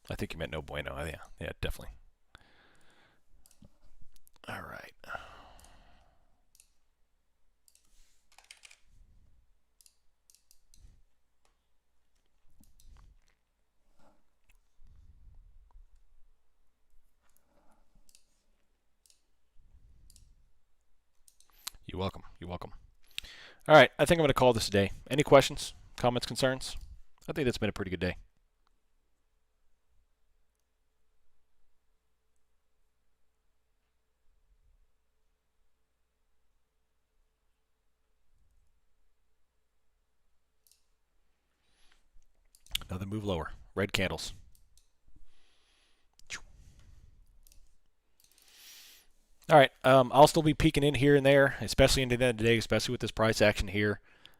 I think you meant no bueno. Yeah, definitely. All right. You're welcome. You're welcome. All right, I think I'm going to call this a day. Any questions, comments, concerns? I think that's been a pretty good day. Another move lower. Red candles. All right, I'll still be peeking in here and there, especially into the end of the day, especially with this price action here.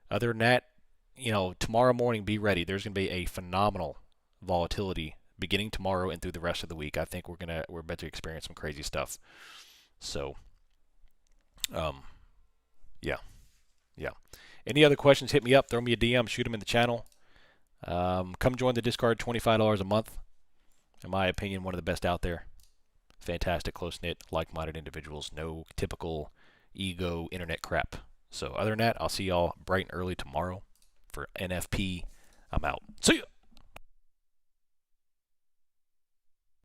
Other than that, tomorrow morning, be ready. There's going to be a phenomenal volatility beginning tomorrow and through the rest of the week. I think we're about to experience some crazy stuff. So, yeah. Any other questions? Hit me up. Throw me a DM. Shoot them in the channel. Come join the Discord. $25 a month. In my opinion, one of the best out there. Fantastic, close-knit, like-minded individuals. No typical, ego, internet crap. So other than that, I'll see y'all bright and early tomorrow for NFP. I'm out. See ya.